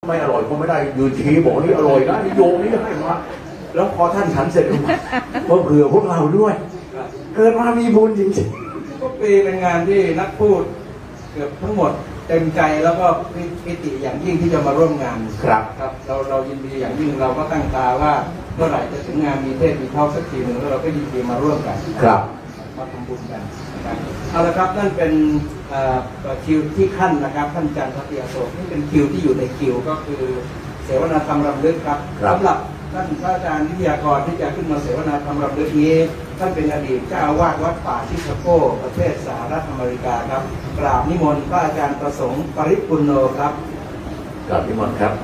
ไม่อร่อยก็ไม่ได้ยืนชี้บอกนี่อร่อยนะนี่โยมนี่ให้มาแล้วพอท่านฉันเสร็จก็เผื่อพวกเราด้วยเกิดมามีบุญจริงๆทุกปีเป็นงานที่นักพูดเกือบทั้งหมดเต็มใจแล้วก็ปิติอย่างยิ่งที่จะมาร่วมงานครับเรายินดีอย่างยิ่งเราก็ตั้งตาว่าเมื่อไหร่จะถึงงานมีเทศมีทอล์กสักทีหนึ่งแล้วเราก็ยินดีมาร่วมกันครับมาทำบุญกันเอาละครับนั่นเป็นคิวที่ขั้นนะครับท่านจันทร์เตียโสนี่เป็นคิวที่อยู่ในคิวก็คือเสวนาธรรมรำลึกครับสำหรับท่านพระอาจารย์วิทยากรที่จะขึ้นมาเสวนาธรรมรำลึกนี้ท่านเป็นอดีตเจ้าอาวาสวัดป่าชิคาโกประเทศสหรัฐอเมริกาครับกราบนิมนต์พระอาจารย์ประสงค์ปริปุณโญครับกราบนิมนต์ครับ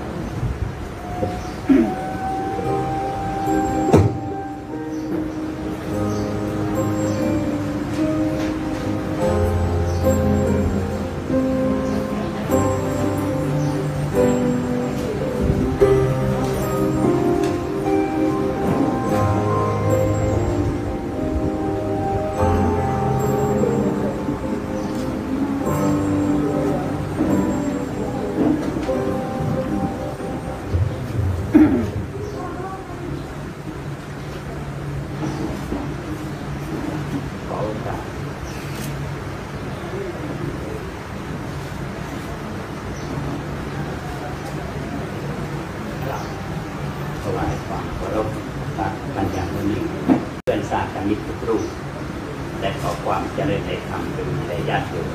ถวายความเคารพพระปัญญามุนีเพื่อนสาธมิตรทุกรูปและขอความเจริญในธรรมเป็นในญาติโยม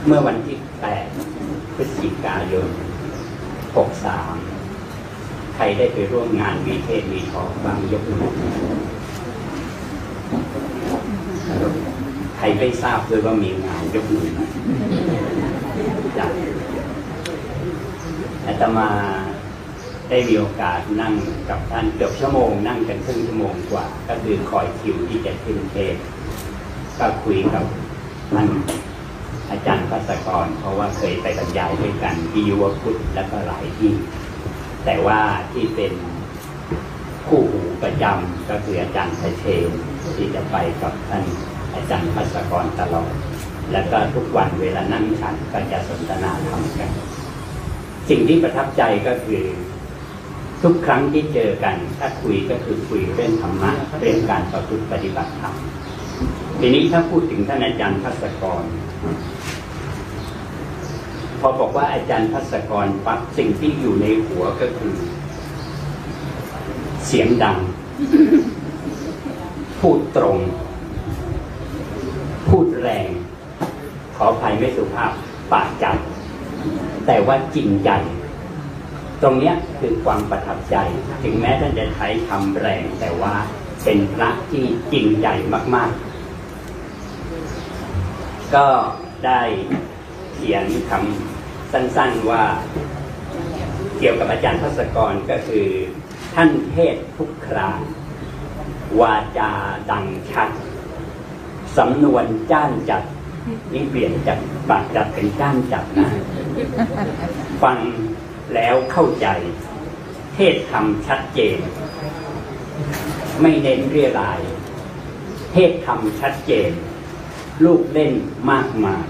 เมื่อวันที่8 พฤศจิกายน 63ใครได้ไปร่วมงานมีเทศมีทอล์กบางยกมือใครไม่ทราบด้วยว่ามีงานยกมืออาตมาได้มีโอกาสนั่งกับท่านเกือบชั่วโมงนั่งกันครึ่งชั่วโมงกว่าก็คือคอยคิวที่จะขึ้นเทศก็คุยกับท่านอาจารย์ภัสกรเพราะว่าเคยไปบรรยายด้วยกันที่ยุวพุทธและก็หลายที่แต่ว่าที่เป็นคู่หูประจำก็คืออาจารย์ชัยเชนที่จะไปกับท่านอาจารย์ภัสกรตลอดแล้วก็ทุกวันเวลานั่งฉันก็จะสนทนาธรรมกันสิ่งที่ประทับใจก็คือทุกครั้งที่เจอกันถ้าคุยก็คือคุยเรื่องธรรมะเรื่องการประพฤติปฏิบัติธรรมทีนี้ถ้าพูดถึงท่านอาจารย์ภัสกรพอบอกว่าอาจารย์ภัสกรปั๊บสิ่งที่อยู่ในหัวก็คือเสียงดังพูดตรงพูดแรงขออภัยไม่สุภาพปากจัดแต่ว่าจริงใจตรงนี้คือความประทับใจถึงแม้ท่านจะใช้คำแรงแต่ว่าเป็นพระที่จริงใจมากๆก็ได้เขียนคำสั้นๆว่าเกี่ยวกับอาจารย์ภัสกรก็คือท่านเทศทุกคราววาจาดังชัดสำนวนจ้านจัดนี่เปลี่ยนจากปากจัดเป็นจ้านจัดนะฟังแล้วเข้าใจเทศธรรมชัดเจนไม่เน้นเรี่ยรายเทศธรรมชัดเจนลูกเล่นมากมาย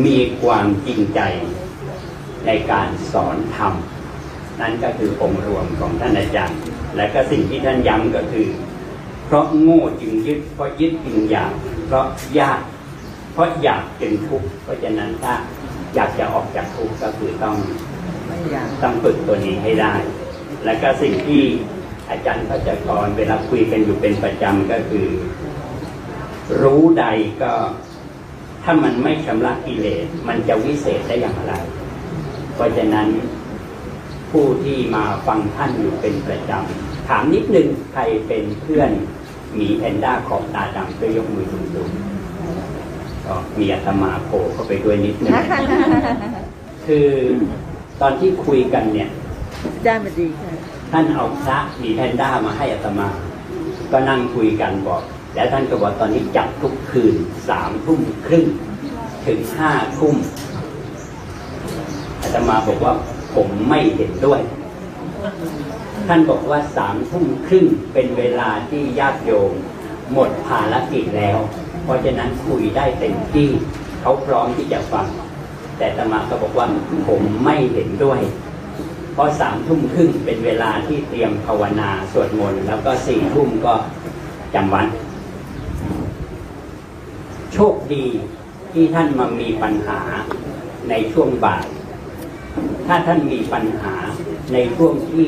มีความจริงใจในการสอนธรรมนั่นก็คือองค์รวมของท่านอาจารย์และก็สิ่งที่ท่านย้ำก็คือเพราะโง่จึงยึดเพราะยึดจึงอยากเพราะยากเพราะอยากจึงทุกข์เพราะฉะนั้นถ้าอยากจะออกจากทุกข์ก็คือต้องฝึกตัวนี้ให้ได้และก็สิ่งที่อาจารย์ภัสกรเวลาคุยกันอยู่เป็นประจำก็คือรู้ใดก็ถ้ามันไม่ชำระกิเลสมันจะวิเศษได้อย่างไรเพราะฉะนั้นผู้ที่มาฟังท่านอยู่เป็นประจำถามนิดนึงใครเป็นเพื่อนหมีแพนด้าขอบตาดำก็ยกมือสูงๆก็มีอาตมาโผล่เข้าไปด้วยนิดนึง คือตอนที่คุยกันเนี่ยท่านเอาพระหมีแพนด้ามาให้อาตมาก็นั่งคุยกันบอกแล้วท่านก็บอกตอนนี้จัดทุกคืน3 ทุ่มครึ่งถึง5 ทุ่มอาตมาบอกว่าผมไม่เห็นด้วย ท่านบอกว่า3 ทุ่มครึ่งเป็นเวลาที่ญาติโยมหมดภารกิจแล้ว เพราะฉะนั้นคุยได้เต็มที่เขาพร้อมที่จะฟังแต่อาตมาก็บอกว่าผมไม่เห็นด้วยเพราะ3 ทุ่มครึ่งเป็นเวลาที่เตรียมภาวนาสวดมนต์แล้วก็4 ทุ่มก็จำวัดโชคดีที่ท่านมามีปัญหาในช่วงบ่ายถ้าท่านมีปัญหาในช่วงที่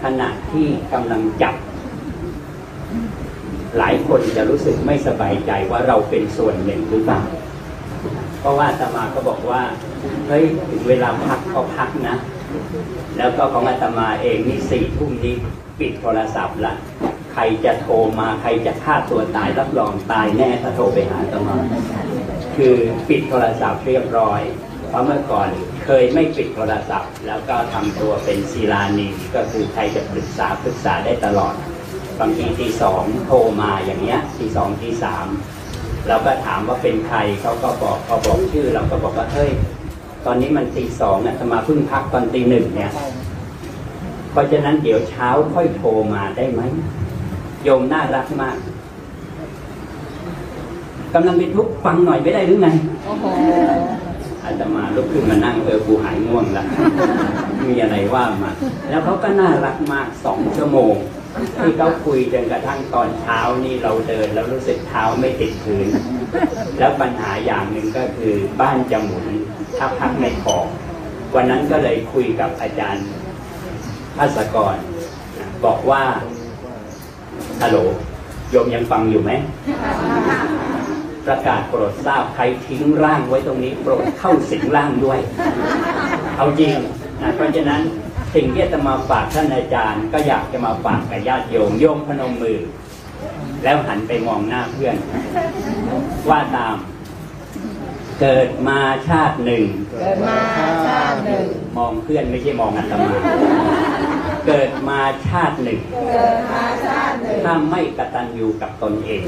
ขณะที่กำลังจับหลายคนจะรู้สึกไม่สบายใจว่าเราเป็นส่วนหนึ่งหรือเปล่าเพราะว่าอาตมาก็บอกว่าเฮ้ยถึงเวลาพักก็พักนะแล้วก็ของอาตมาเองนี่4 ทุ่มนี้ปิดโทรศัพท์ละใครจะโทรมาใครจะฆ่าตัวตายรับรองตายแน่ถ้าโทรไปหาอาตมาคือปิดโทรศัพท์เรียบร้อยเพราะเมื่อก่อนเคยไม่ปิดโทรศัพท์แล้วก็ทำตัวเป็นศิลานีก็คือใครจะปรึกษาได้ตลอดบางทีตี 2โทรมาอย่างเงี้ยตี 2ตี 3เราก็ถามว่าเป็นใครเขาก็บอกพอบอกชื่อเราก็บอกว่าเฮ้ยตอนนี้มันตี 2อาตมาเพิ่งพักตอนตี 1เนี่ยเพราะฉะนั้นเดี๋ยวเช้าค่อยโทรมาได้ไหมโยมน่ารักมากกำลังเป็นทุกข์ฟังหน่อยไม่ได้หรือไงอาตมาลุกขึ้นมานั่งกูหายง่วงละมีอะไรว่ามาแล้วเขาก็น่ารักมาก2 ชั่วโมงที่เขาคุยจนกระทั่งตอนเช้านี่เราเดินแล้วรู้สึกเท้าไม่ติดพื้นแล้วปัญหาอย่างหนึ่งก็คือบ้านจะหมุนถ้าพักไม่พอวันนั้นก็เลยคุยกับอาจารย์ภาสกรบอกว่าฮัลโหลโยมยังฟังอยู่ไหมประกาศโปรดทราบใครทิ้งร่างไว้ตรงนี้โปรดเข้าสิงร่างด้วยเอาจริงนะเพราะฉะนั้นสิ่งที่จะมาฝากท่านอาจารย์ก็อยากจะมาฝากกับญาติโยมพนมมือแล้วหันไปมองหน้าเพื่อนว่าตามเกิดมาชาติหนึ่งมองเพื่อนไม่ใช่มองอาตมาเกิดมาชาติหนึ่งถ้าไม่กตัญญูกับตนเอง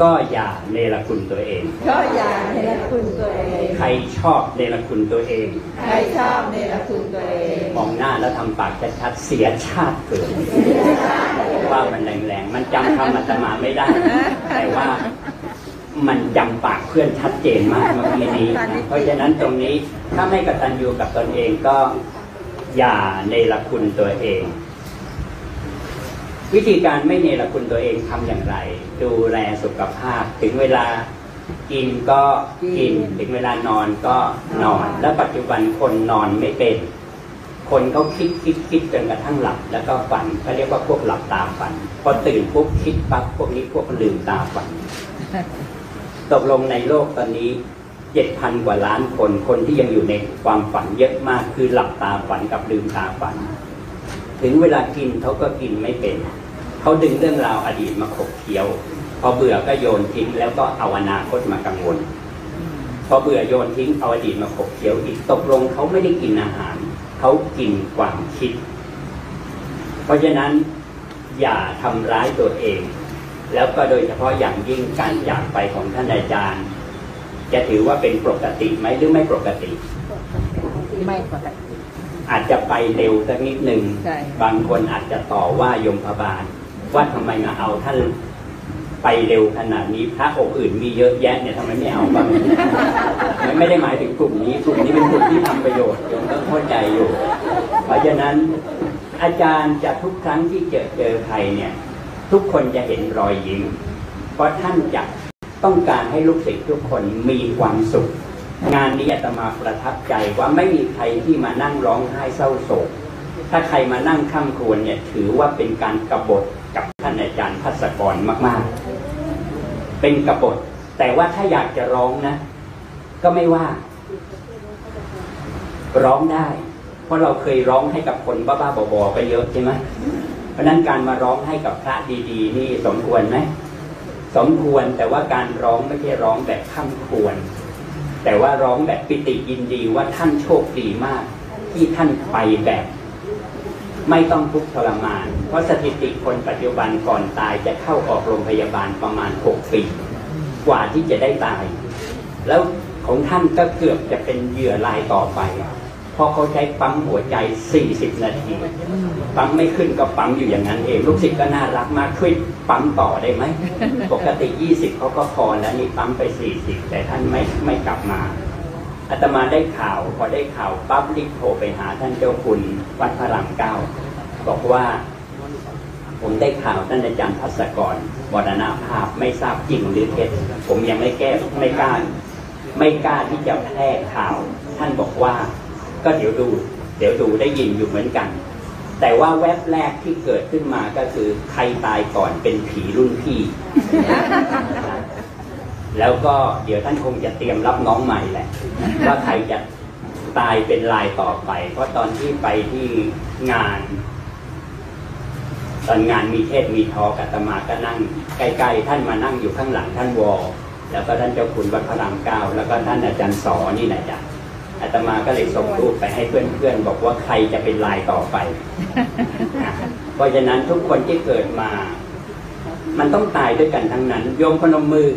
ก็อย่าเนรคุณตัวเองใครชอบเนรคุณตัวเองมองหน้าแล้วทำปากชัดๆเสียชาติเกิดว่ามันแรงๆมันจำคำอาตมาไม่ได้แต่ว่ามันจำปากเพื่อนชัดเจนมากเมื่อกี้นี้เพราะฉะนั้นตรงนี้ถ้าไม่กตัญญูกับตนเองก็อย่าเนรคุณตัวเองวิธีการไม่เนรคุณตัวเองทำอย่างไรดูแลสุขภาพถึงเวลากินก็กินถึงเวลานอนก็นอนแล้วปัจจุบันคนนอนไม่เป็นคนเขาคิดจนกระทั่งหลับแล้วก็ฝันเขาเรียกว่าพวกหลับตาฝันพอตื่นปุ๊บคิดปั๊บพวกนี้พวกลืมตาฝันตกลงในโลกตอนนี้ 7,000 กว่าล้านคนที่ยังอยู่ในความฝันเยอะมากคือหลับตาฝันกับลืมตาฝันถึงเวลากินเขาก็กินไม่เป็นเขาดึงเรื่องราวอดีตมาขบเคี้ยวพอเบื่อก็โยนทิ้งแล้วก็เอาอนาคตมากังวลพอเบื่อโยนทิ้งเอาอดีตมาขบเคี้ยวอีกตกลงเขาไม่ได้กินอาหารเขากินความคิดเพราะฉะนั้นอย่าทำร้ายตัวเองแล้วก็โดยเฉพาะอย่างยิ่งการจากไปของท่านอาจารย์จะถือว่าเป็นปกติไหมหรือไม่ปกติไม่ปกติอาจจะไปเร็วสักนิดหนึ่งบางคนอาจจะต่อว่ายมพบาลว่าทำไมมาเอาท่านไปเร็วขนาดนี้พระองค์อื่นมีเยอะแยะเนี่ยทำไมไม่เอาบ้างไม่ได้หมายถึงกลุ่มนี้เป็นกลุ่มที่ทำประโยชน์โยมต้องเข้าใจอยู่เพราะฉะนั้นอาจารย์จะทุกครั้งที่เจอใครเนี่ยทุกคนจะเห็นรอยยิ้มเพราะท่านจะต้องการให้ลูกศิษย์ทุกคนมีความสุขงานนี้อาตมาประทับใจว่าไม่มีใครที่มานั่งร้องไห้เศร้าโศกถ้าใครมานั่งค่ำครวญเนี่ยถือว่าเป็นการกบฏกับท่านอาจารย์ภาสกรมากๆเป็นกบฏแต่ว่าถ้าอยากจะร้องนะก็ไม่ว่าร้องได้เพราะเราเคยร้องให้กับคนบ้าๆบอๆไปเยอะใช่ไหมเพราะนั้นการมาร้องให้กับพระดีๆนี่สมควรไหมสมควรแต่ว่าการร้องไม่ใช่ร้องแบบข้ามควรแต่ว่าร้องแบบปิติยินดีว่าท่านโชคดีมากที่ท่านไปแบบไม่ต้องทุกข์ทรมานเพราะสถิติคนปัจจุบันก่อนตายจะเข้าออกโรงพยาบาลประมาณ6 ปีกว่าที่จะได้ตายแล้วของท่านก็เกือบจะเป็นเหยื่อรายต่อไป เพราะเขาใช้ปั๊มหัวใจ40 นาทีปั๊มไม่ขึ้นก็ปั๊มอยู่อย่างนั้นเองลูกศิษย์ก็น่ารักมากช่วยปั๊มต่อได้ไหมปกติ20เขาก็พอแล้วนี่ปั๊มไป40แต่ท่านไม่กลับมาอาตมาได้ข่าวพอได้ข่าวปั๊บรีบโทรไปหาท่านเจ้าคุณวัดพระรามเก้าบอกว่าผมได้ข่าวท่านอาจารย์ภัสกรมรณภาพไม่ทราบจริงหรือเท็จผมยังไม่กล้าที่จะแพร่ข่าวท่านบอกว่าก็เดี๋ยวดูได้ยินอยู่เหมือนกันแต่ว่าแวบแรกที่เกิดขึ้นมาก็คือใครตายก่อนเป็นผีรุ่นพี่ แล้วก็เดี๋ยวท่านคงจะเตรียมรับน้องใหม่แหละว่าใครจะตายเป็นรายต่อไปเพราะตอนที่ไปที่งานตอนงานมีเทศมีทออาตมาก็นั่งใกล้ๆท่านมานั่งอยู่ข้างหลังท่านวอแล้วก็ท่านเจ้าคุณวัดพระรามเก้าแล้วก็ท่านอาจารย์สอนี่แหละจ้ะอาตมาก็เลยส่งรูปไปให้เพื่อนๆบอกว่าใครจะเป็นรายต่อไป เพราะฉะนั้นทุกคนที่เกิดมามันต้องตายด้วยกันทั้งนั้นโยมพนมมือ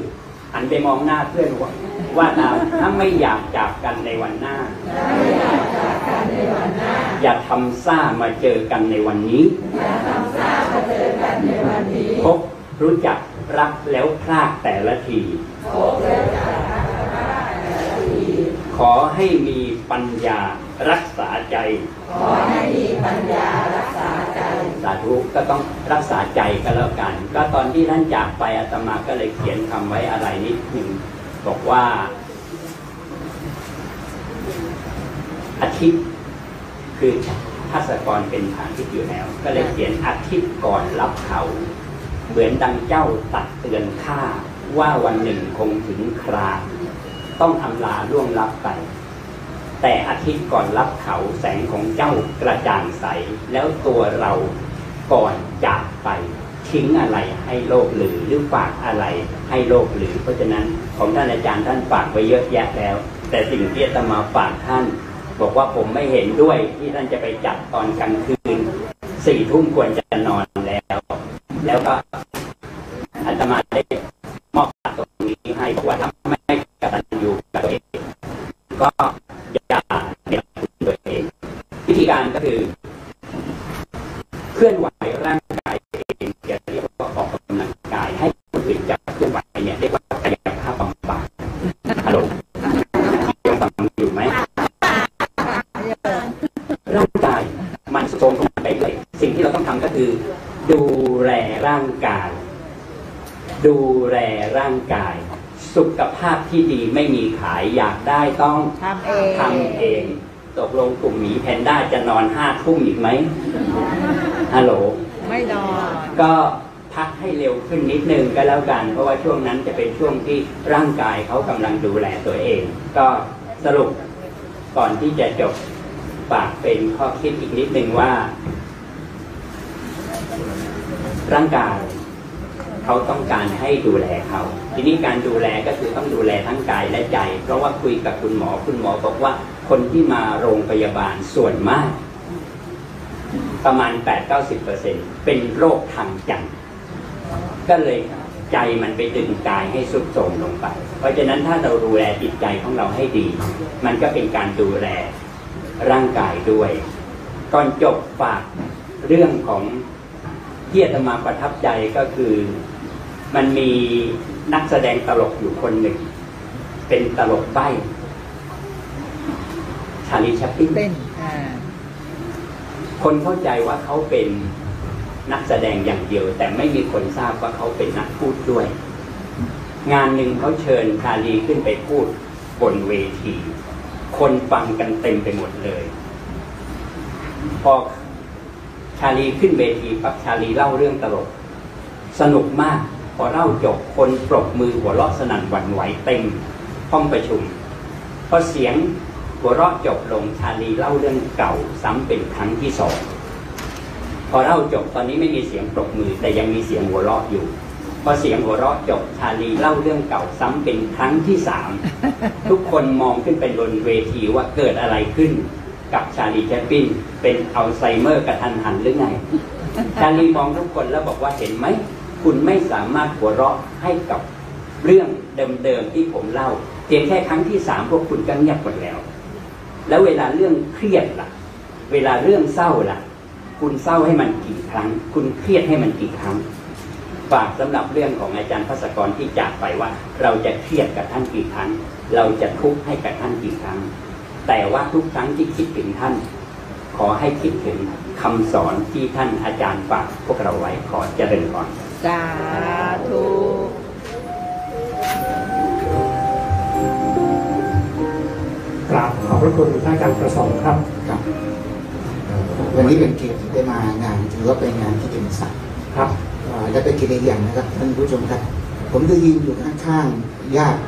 หันไปมองหน้าเพื่อนว่าถ้าไม่อยากจากกันในวันหน้าอย่าทำซ่ามาเจอกันในวันนี้พบรู้จักรักแล้วพลากแต่ละทีขอให้มีปัญญารักษาใจสาธุก็ต้องรักษาใจก็แล้วกันก็ตอนที่ท่านจากไปอาตมาก็เลยเขียนคำไว้อะไรนิดหนึ่งบอกว่าอาทิตย์คือภัสกรเป็นฐานที่อยู่แล้วก็เลยเขียนอาทิตย์ก่อนรับเขาเหมือนดังเจ้าตักเตือนข้าว่าวันหนึ่งคงถึงคราต้องอำลาล่วงลับไปแต่อาทิตย์ก่อนรับเขาแสงของเจ้ากระจ่างใสแล้วตัวเราก่อนจากไปทิ้งอะไรให้โลกหรือฝากอะไรให้โลกหรือเพราะฉะนั้นของท่านอาจารย์ท่านฝากไว้เยอะแยะแล้วแต่สิ่งที่อาตมาฝากท่านบอกว่าผมไม่เห็นด้วยที่ท่านจะไปจัดตอนกลางคืน4 ทุ่มควรจะนอนแล้วก็อาตมาได้มอบตรงนี้ให้บอกว่าทำไม่กตัญญูกับตัวเองก็อย่าเนียบตัวเองวิธีการก็คือเคลื่อนไหวร่างกายเองจะเรียกว่าออกกำลังกายให้คนอื่นจับเคลื่อนไหวเนี่ยเรียกว่ากายภาพบำบัดฮัลโหลยังฟังอยู่ไหมร่างกายมันทรงของมันไปเลยสิ่งที่เราต้องทำก็คือดูแลร่างกายสุขภาพที่ดีไม่มีขายอยากได้ต้องทำเองตกลงกลุ่มหมีแพนด้าจะนอน5 ทุ่มอีกไหมฮัลโหลไม่นอนก็พักให้เร็วขึ้นนิดนึงก็แล้วกันเพราะว่าช่วงนั้นจะเป็นช่วงที่ร่างกายเขากำลังดูแลตัวเองก็สรุปก่อนที่จะจบฝากเป็นข้อคิดอีกนิดนึงว่าร่างกายเขาต้องการให้ดูแลเขาทีนี้การดูแลก็คือต้องดูแลทั้งกายและใจเพราะว่าคุยกับคุณหมอบอกว่าคนที่มาโรงพยาบาลส่วนมากประมาณ 8-90% เป็นโรคทางใจก็เลยใจมันไปดึงกายให้ทรุดโทรมลงไปเพราะฉะนั้นถ้าเราดูแลจิตใจของเราให้ดีมันก็เป็นการดูแลร่างกายด้วยก่อนจบฝากเรื่องของที่อาตมาประทับใจก็คือมันมีนักแสดงตลกอยู่คนหนึ่งเป็นตลกใบ้ชาลีแชปลินคนเข้าใจว่าเขาเป็นนักแสดงอย่างเดียวแต่ไม่มีคนทราบว่าเขาเป็นนักพูดด้วยงานหนึ่งเขาเชิญชาลีขึ้นไปพูดบนเวทีคนฟังกันเต็มไปหมดเลยพอชาลีขึ้นเวทีปั๊บชาลีเล่าเรื่องตลกสนุกมากพอเล่าจบคนปรบมือหัวเราะสนั่นหวั่นไหวเต็มห้องประชุมพอเสียงหัวเราะจบลงชาลีเล่าเรื่องเก่าซ้ำเป็นครั้งที่2พอเล่าจบตอนนี้ไม่มีเสียงปรบมือแต่ยังมีเสียงหัวเราะอยู่พอเสียงหัวเราะจบชาลีเล่าเรื่องเก่าซ้ำเป็นครั้งที่3ทุกคนมองขึ้นไปบนเวทีว่าเกิดอะไรขึ้นกับชาลีแชปลินเป็นอัลไซเมอร์กระทันหันหรือไงชาลีมองทุกคนแล้วบอกว่าเห็นไหมคุณไม่สามารถหัวเราะให้กับเรื่องเดิมๆที่ผมเล่าเพียงแค่ครั้งที่3พวกคุณก็เงียบหมดแล้ว แล้วเวลาเรื่องเครียดล่ะเวลาเรื่องเศร้าล่ะคุณเศร้าให้มันกี่ครั้งคุณเครียดให้มันกี่ครั้งฝากสำหรับเรื่องของอาจารย์ภัสกรที่จากไปว่าเราจะเครียดกับท่านกี่ครั้งเราจะทุกข์ให้กับท่านกี่ครั้งแต่ว่าทุกครั้งที่คิดถึงท่านขอให้คิดถึงคำสอนที่ท่านอาจารย์ฝากพวกเราไว้ขอเจริญพรสาธุ กราบขอบพระคุณท่านอาจารย์ประสงค์ครับครับวันนี้เป็นเกียรติที่ได้มางานถือว่าเป็นงานที่เป็นศักดิ์ครับและเป็นเกียรติอย่างนะครับท่านผู้ชมครับผมได้ยืนอยู่ข้างๆญาติ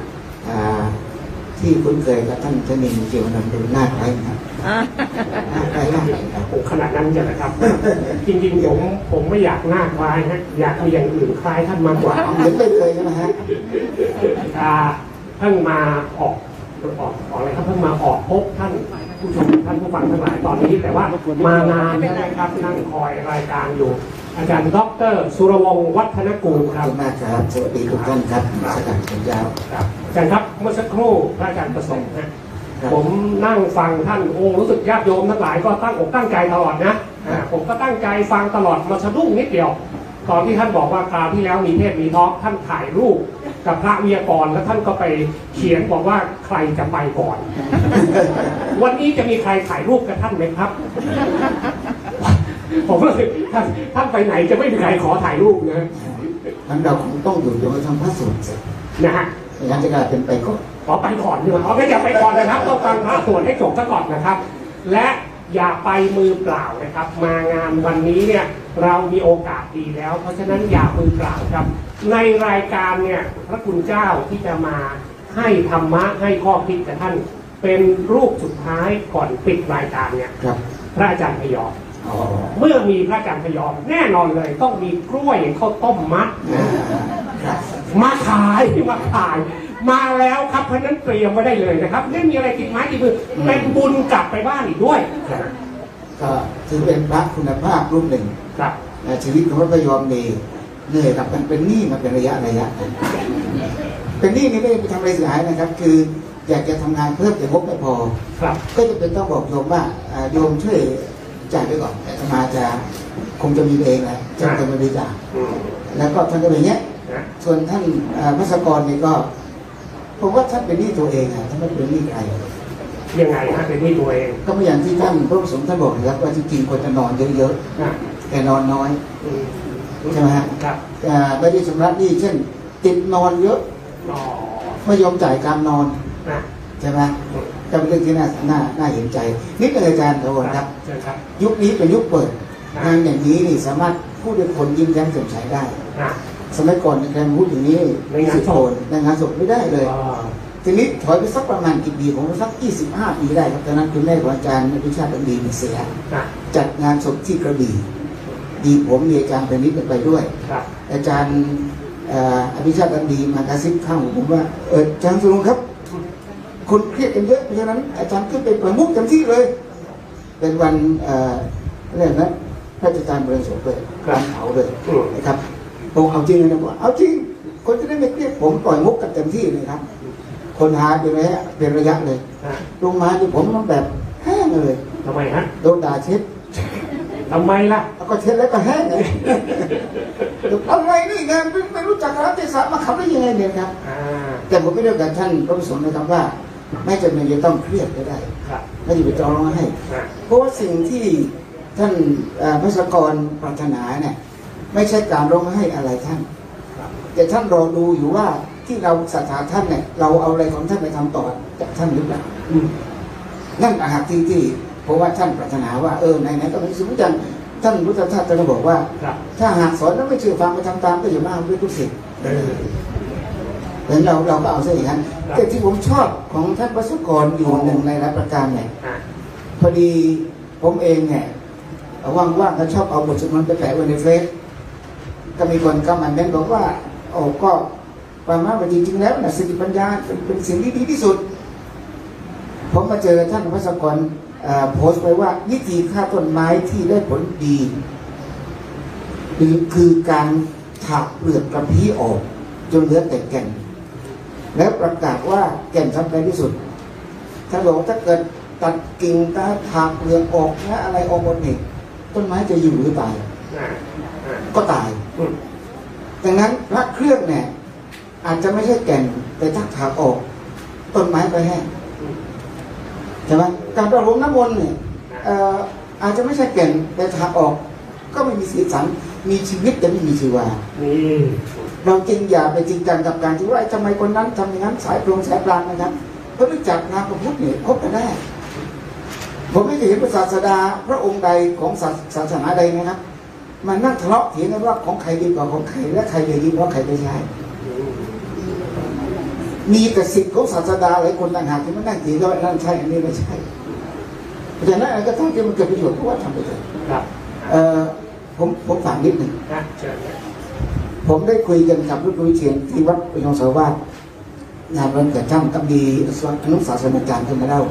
ที่คุ้นเคยกับท่านชนินทร์ เจียวนันท์ดูหน้าคล้ายครับหน้าคล้ายมากเลยครับโอ้ขนาดนั้นจะนะครับ จริงๆผมไม่อยากหน้าคล้ายฮะอยากมีอย่างอื่นคล้ายท่านมากกว่าเหมือนไปเลยใช่ไหมฮะเพิ่งมาออกอะไรครับเพิ่งมาออกพบท่านผู้ชมท่านผู้ฟังทั้งหลายตอนนี้แต่ว่ามางานนะครับนั่งคอยรายการอยู่อาจารย์ดร.สุรวงศ์วัฒนกูลครับขอบคุณมากครับสวัสดีทุกท่านครับสกัดเป็นยาวอาจารย์ครับเมื่อสักครู่พระอาจารย์ประสงค์นะผมนั่งฟังท่านรู้สึกญาติโยมทั้งหลายก็ตั้งอกตั้งใจตลอดนะผมก็ตั้งใจฟังตลอดมาสะดุ้งนิดเดียวตอนที่ท่านบอกว่าคราวที่แล้วมีเทศมีทอล์กท่านถ่ายรูปกับพระวิทยากรแล้วท่านก็ไปเขียนบอกว่าใครจะไปก่อน วันนี้จะมีใครถ่ายรูปกับท่านไหมครับ ผมรู้สึกท่านไปไหนจะไม่มีใครขอถ่ายรูปนะงั้นเราคงต้องอยู่จนกระทั่งพระสวดเสร็จนะฮะงั้นจะกลายเป็นไปก่อนขอไปก่อนดีกว่าก็อย่าไปก่อนนะครับต้องฟังพระสวดให้จบซะก่อนนะครับและอย่าไปมือเปล่านะครับมางานวันนี้เนี่ยเรามีโอกาสดีแล้วเพราะฉะนั้นอย่ามือเปล่าครับในรายการเนี่ยพระคุณเจ้าที่จะมาให้ธรรมะให้ข้อคิดกับท่านเป็นรูปสุดท้ายก่อนปิดรายการเนี่ยพระอาจารย์พยอมเมื่อมีพระอาจารย์พยอมแน่นอนเลยต้องมีกล้วยข้าวต้มมัดมาขายมาแล้วครับเพราะนั้นเตรียมไว้ได้เลยนะครับไม่มีอะไรติดไม้ติดมือเป็นบุญกลับไปบ้านอีกด้วยก็ถือเป็นพระคุณภาพรูปหนึ่งครับชีวิตของพระพยอมนี่เหนื่อยกับมันเป็นหนี้มาเป็นระยะเป็นหนี้นี่ไม่ได้ไปทำอะไรเสียหายนะครับคืออยากจะทำงานเพิ่มแต่งบไม่พอก็จะเป็นต้องบอกโยมว่าโยมช่วยจ่ายไปก่อนแต่มาจะคงจะมีเองแหละจะเป็นบริจาคแล้วก็ท่านก็เป็นอย่างเงี้ยส่วนท่านภัสกรนี่ก็ผมว่าท่านเป็นหนี้ตัวเองท่านไม่เป็นหนี้ใครยังไงฮะเป็นหนี้ตัวเองก็ไม่อย่างที่ท่านพระสงฆ์ท่านบอกนะครับว่าจริงๆควรจะนอนเยอะๆแต่นอนน้อยใช่ไหมฮะไม่ได้ชำระหนี้เช่นติดนอนเยอะไม่ยอมจ่ายการนอนใช่ไหมก็เป็นเรื่องที่น่าเห็นใจนิดนึงอาจารย์ทุกคนครับยุคนี้เป็นยุคเปิดงานอย่างนี้นี่สามารถพูดด้วยคนยิ้มแย้มแจ่มใสได้สมัยก่อนใครพูดอย่างนี้ในงานศพไม่ได้เลยทีนี้ถอยไปสักประมาณกี่ปีผมสัก25 ปีได้ครับตอนนั้นคุณแม่ของอาจารย์อภิชาติดีเสียจัดงานศพที่กระบี่ดีผมมีอาจารย์เป็นนิดไปด้วยอาจารย์อภิชาติดีมากระซิบข้างผมว่าอาจารย์สุรงค์ครับคนเครียดกันเยอะเพราะฉะนั้นอาจารย์ขึ้นไปประมุขเต็มที่เลยเป็นวันเรื่องนั้นพระอาจารย์เบรนศพเลยการเผาเลยนะครับผมเอาจริงเลยนะบอกเอาจริงคนจะได้ไม่เครียดผมปล่อยมุกกันเต็มที่เลยครับคนหาเป็นระยะเลยลงมาที่ผมมันแบบแห้งเลยทำไมฮะโดนด่าเช็ดทำไมล่ะแล้วก็เช็ดแล้วก็แห้งเลยอะไรนี่งานไม่รู้จักรัฐศาสตร์มาขับได้ยังไงเนี่ยครับแต่ผมไม่ได้กับท่านพระสงฆ์นะครับว่าไม่จำเป็นจะต้องเครียดก็ได้ไม่ได้ไปจองร้องให้เพราะว่าสิ่งที่ท่านภัสกรปรารถนาเนี่ยไม่ใช่การร้องให้อะไรท่านแต่ท่านรอดูอยู่ว่าที่เราศรัทธาท่านเนี่ยเราเอาอะไรของท่านไปทำต่อจากท่านหรือเปล่านั่นอาหารที่เพราะว่าท่านปรารถนาว่าไหนๆก็เป็นสมมติท่านพุทธทาสท่านบอกว่าถ้าหากสอนแล้วไม่เชื่อฟังไปทำตามก็อย่ามาด้วยทุกสิ่งเหมือนเราก็เอาซะอย่างนั้นแต่ที่ผมชอบของท่านภัสกรอยู่หนึ่งในรับประการเนี่ยพอดีผมเองเนี่ยว่างๆก็ชอบเอาบทสวดมนต์ไปแปะไว้ในเฟซก็มีคนก็มาเม้นบอกว่าก็ประมาณว่าจริงๆแล้วนะสติปัญญาเป็นสิ่งที่ดีที่สุดผมมาเจอท่านภัสกรโพสต์ไปว่าวิธีฆ่าต้นไม้ที่ได้ผลดีคือการถากเปลือกกระพี้ออกจนเหลือแต่แก่นแล้วประกาศว่าแก่นสำคัญที่สุดท่านบอกว่าถ้าเกิด ตัดกิ่งตาถากเปลือกออกและอะไรออกหมดนี่ต้นไม้จะอยู่หรือตายก็ตายดังนั้นพระเครื่องเนี่ยอาจจะไม่ใช่แก่นแต่ถ้าถากออกต้นไม้ก็แห้งใช่ไหมการประพรมน้ำมนต์เนี่ยอาจจะไม่ใช่แก่นแต่ถากออกก็ไม่มีสีสันมีชีวิตแต่ไม่มีชีวาเราจริงอย่าไปจริงจังกับการที่ว่าทำไมคนนั้นทำอย่างนั้นสายปรุงสายปรางนะครับเพราะรู้จักนามพระพุทธเนี่ยคบกันได้ผมไม่เคยเห็นพระศาสดาพระองค์ใดของศาสนาใดนะครับมันนั่งทะเลาะเถียงกันว่าของใครดีกว่าของใครและใครดีกว่าใครไม่ใช่มีแต่สิทธิ์ของศาสดาหลายคนต่างหากที่มันนั่งเถียงกันว่านั่นใช่อันนี้ไม่ใช่เพราะฉะนั้นอะไรก็ต้องที่มันเกิดประโยชน์เพราะว่าทำไปเถอะผมฝากนิดหนึ่งผมได้คุยกันกับรุ่นวิเชียนที่วัดปยงสาวาสงานวันเกิดท่านกับดีอนุศาสนาจารย์ขึ้นมาเล่า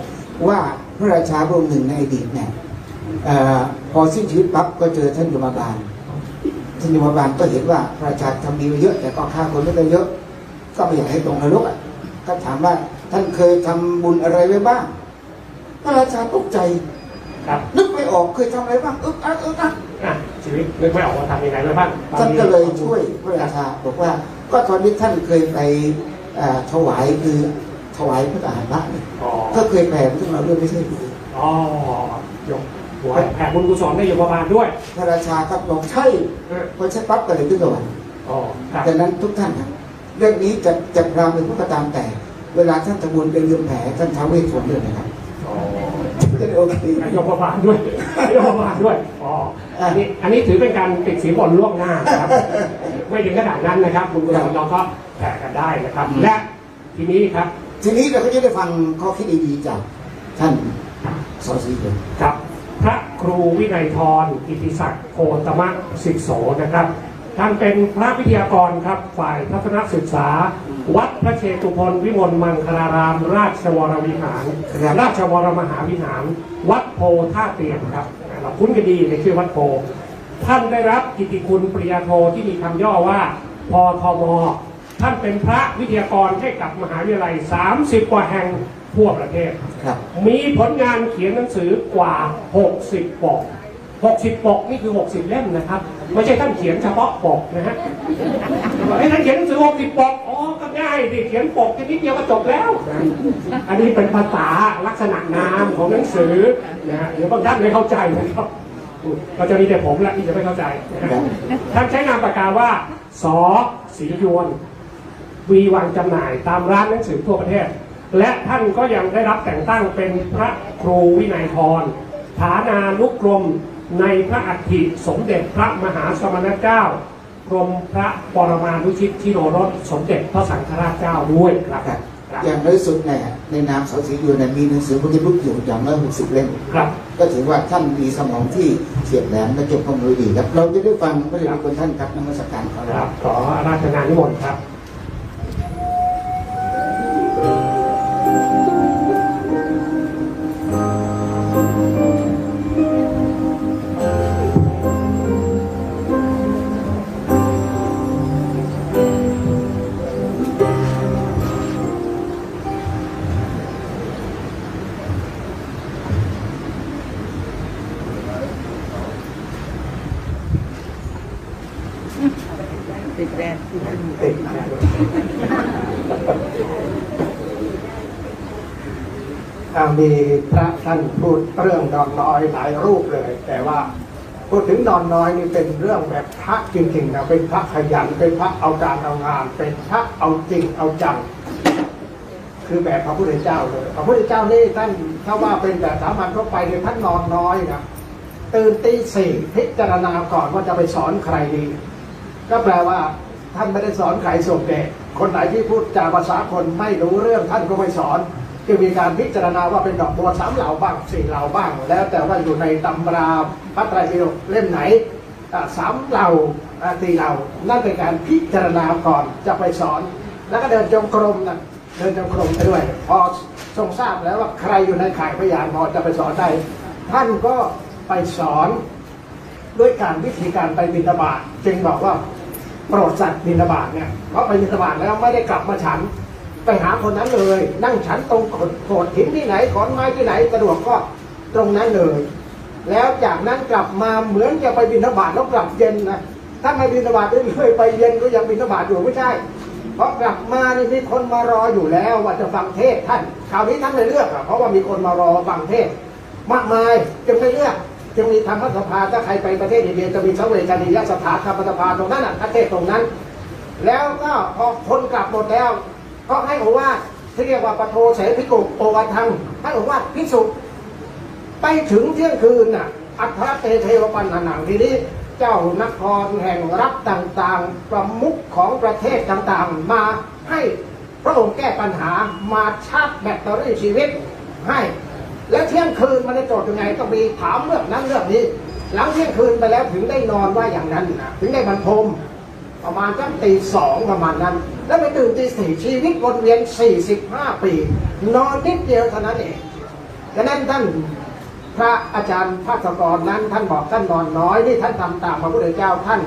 ว่าพระราชาพระองค์หนึ่งในอดีตเนี่ยพอสิ้นชีวิตปั๊บก็เจอท่านยมบาลท่านยมบาลก็เห็นว่าพระราชาทำดีไปเยอะแต่ก็ฆ่าคนไม่ได้เยอะก็ไม่อยากให้ตกนรกก็ถามว่าท่านเคยทำบุญอะไรไว้บ้างพระราชาตกใจนึกไม่ออกเคยทำอะไรบ้างชีวิตนึกไม่ออกว่าทำยังไงไว้บ้างท่านก็เลยช่วยพระราชาบอกว่าก็ตอนนี้ท่านเคยไปถวายคือถวายพระทหารพระนี่ก็เคยแผ่ซึ่งเราเรื่องไม่ใช่ดียกแผ่บุญกุศลได้ยมบาลด้วยพระราชาก็บอกใช่พอใช่ปั๊บก็เลยขึ้นสวรรค์ดังนั้นทุกท่านครับเรื่องนี้จะพรามหรือผู้ก็ตามแต่เวลาท่านทำบุญเป็นลืมแผลท่านท้าวเวสสวรรค์ด้วยนะครับโอเคยมบาลด้วยยมบาลด้วยอันนี้ถือเป็นการติดสินบนล่วงหน้าครับไม่ถึงขนาดนั้นนะครับบุญกุศลเราก็แผ่กันได้นะครับและทีนี้เราก็จะได้ฟังข้อคิดดีๆจากท่านสศรีครับพระครูวินัยธรกิติศักดิ์โคตมะศิกโสนะครับท่านเป็นพระวิทยากรครับฝ่ายทัศนศึกษาวัดพระเชตุพนวิมลมังคลารามราชวรวิหารราชวรมหาวิหารวัดโพท่าเตียนครับเราคุ้นกันดีในชื่อวัดโพท่านได้รับกิตติคุณปริญญาโทที่มีคำย่อว่าพทม.ท่านเป็นพระวิทยากรให้กับมหาวิทยาลัย30 กว่าแห่งทั่วประเทศมีผลงานเขียนหนังสือกว่า60 ปก60 ปกนี่คือ60 เล่มนะครับไม่ใช่ท่านเขียนเฉพาะปกนะฮะท่านเขียนหนังสือ60 ปกก็ง่ายดิเขียนปกแค่นิดเดียวก็จบแล้วอันนี้เป็นภาษาลักษณะนามของหนังสือนะฮะเดี๋ยวบางท่านไม่เข้าใจนะครับเราจะมีแต่ผมแหละที่จะไม่เข้าใจท่านใช้นามปากกาว่าส.ศรียวนวีวางจำหน่ายตามร้านหนังสือทั่วประเทศและท่านก็ยังได้รับแต่งตั้งเป็นพระครูวินัยธรฐานานุกรมในพระอัฐิสมเด็จพระมหาสมณเจ้ากรมพระปรมานุชิตชิโนรสสมเด็จพระสังฆราชเจ้าด้วยครับอย่างน้อยสุดในนามสศรียวนมีหนังสือพุทธบุตรอยู่อย่างน้อย60 เล่มก็ถือว่าท่านมีสมองที่เฉียบแหลมและเก็บข้อมูลดีครับเราจะได้ฟังพระเดชพระคุณท่านครับนมัสการครับขอราชนานิมนต์ครับติดแดนมีพระท่านพูดเรื่องนอนน้อยหลายรูปเลยแต่ว่าพูดถึงนอนน้อยนี่เป็นเรื่องแบบพระจริงๆนะเป็นพระขยันเป็นพระเอาการเอางานเป็นพระเอาจริงเอาจังคือแบบพระพุทธเจ้าเลยพระพุทธเจ้านี่ท่านถ้าว่าเป็นแบบสามัญทั่วไปเนี่ยท่านนอนน้อยนะตื่นตี 4พิจารณาก่อนว่าจะไปสอนใครดีก็แปลว่าท่านไม่ได้สอนใครส่งเด็กคนไหนที่พูดจาภาษาคนไม่รู้เรื่องท่านก็ไม่สอนจะมีการพิจารณาว่าเป็นดอกบัว3 เหล่าบ้าง4 เหล่าบ้างแล้วแต่ว่าอยู่ในตำราพระไตรปิฎกเล่มไหน3 เหล่า4 เหล่านั่นเป็นการพิจารณาก่อนจะไปสอนแล้วก็เดินจงกรมนะเดินจงกรมไปด้วยพอทรงทราบแล้วว่าใครอยู่ในข่ายพยานพอจะไปสอนได้ท่านก็ไปสอนด้วยการวิธีการไปบิณฑบาตจึงบอกว่าโปรดสัตว์บิณฑบาตเนี่ยเพราะไปบิณฑบาตแล้วไม่ได้กลับมาฉัน ไปหาคนนั้นเลยนั่งฉันตรงโขดหินที่ไหนขอนไม้ที่ไหนสะดวกก็ตรงนั้นเลยแล้วจากนั้นกลับมาเหมือนจะไปบิณฑบาตแล้วกลับเย็นนะถ้าไม่บิณฑบาตเรื่อยๆไปเย็นก็ยังบิณฑบาตอยู่ไม่ใช่เพราะกลับมานี่มีคนมารออยู่แล้วว่าจะฟังเทศท่านคราวนี้ท่านไม่เลือกเพราะว่ามีคนมารอฟังเทศมากมายจึงไม่เลือกจึงมีธรรมสภาถ้าใครไปประเทศอินเดียจะมีสังเวชนียสถานธรรมสภาตรงนั้นน่ะประเทศตรงนั้นแล้วก็พอคนกลับหมดแล้วก็ให้โอวาทที่เรียกว่าปโทเสภิกขุโอวาทังให้โอวาทภิกษุไปถึงเที่ยงคืนน่ะอัครเตเทวปันนังทีนี้เจ้านครแห่งรัฐต่างๆประมุขของประเทศต่างๆมาให้พระองค์แก้ปัญหามาชาร์จแบตเตอรี่ชีวิตให้และเที่ยงคืนมันจะจบยังไงต้องมีถามเรื่องนั้นเรื่องนี้หลังเที่ยงคืนไปแล้วถึงได้นอนว่าอย่างนั้นนะถึงได้บรรทมประมาณสักตี 2ประมาณนั้นแล้วไปตื่นตี 4ชีวิตวนเวียน45 ปีนอนนิดเดียวเท่านั้นเองดังนั้นท่านพระอาจารย์ภาสกรนั้นท่านบอกท่านนอนน้อยนี่ท่านทำตามพระพุทธเจ้าท่าน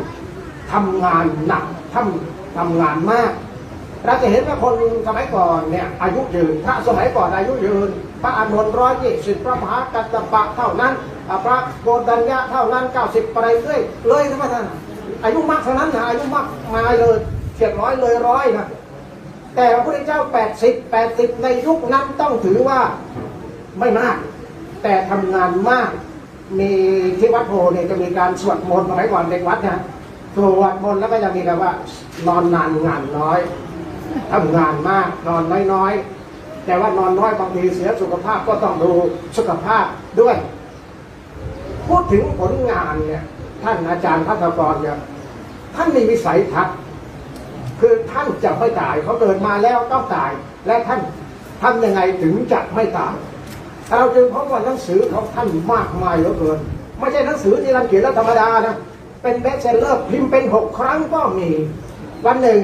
ทำงานหนักทำงานมากเราจะเห็นว่าคนสมัยก่อนเนี่ยอายุยืนพระสมัยก่อนอายุยืนพระอานนท์120พระมหากัสสปะเท่านั้นพระโกฏัญญะเท่านั้น90ไปเลยนะท่านอายุมากเท่านั้นนะอายุมากมาเลยเฉียด100เลย100นะแต่พระพุทธเจ้า80ในยุคนั้นต้องถือว่าไม่มากแต่ทำงานมากมีที่วัดโพเนี่ยจะมีการสวดมนต์สมัยก่อนเด็กวัดนะสวดมนต์แล้วก็จะมีแบบว่านอนนานงานน้อยทำงานมากนอนน้อยๆแต่ว่านอนน้อยบางทีเสียสุขภาพก็ต้องดูสุขภาพด้วยพูดถึงผลงานเนี่ยท่านอาจารย์ภัสกรเนี่ยท่านมีวิสัยทัศน์คือท่านจะไม่ตายเขาเกิดมาแล้วต้องตายและท่านทำยังไงถึงจะไม่ตายเราจึงพบว่าหนังสือของท่านมากมายเหลือเกินไม่ใช่หนังสือที่รังเกียจและธรรมดานะเป็นเบสเซลเลอร์พิมพ์เป็น6 ครั้งก็มีวันหนึ่ง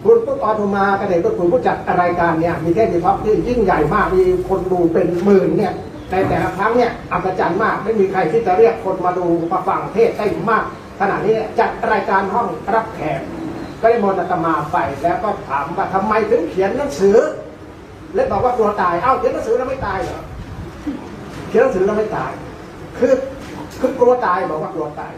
คุณปุ๊กอนุมากันเองก็คุณผู้จัดรายการเนี่ยมีเทศนิทานที่ยิ่งใหญ่มากมีคนดูเป็นหมื่นเนี่ยแต่ละครั้งเนี่ยอัศจรรย์มากไม่มีใครที่จะเรียกคนมาดูมาฟังเทศได้มากขนาดนี้จัดรายการห้องรับแขกก็ได้มนต์อาตมาไปแล้วก็ถามว่าทำไมถึงเขียนหนังสือแล้วบอกว่ากลัวตายเอ้าเขียนหนังสือแล้วไม่ตายเหรอเขียนหนังสือแล้วไม่ตายคือกลัวตายบอกว่ากลัวตาย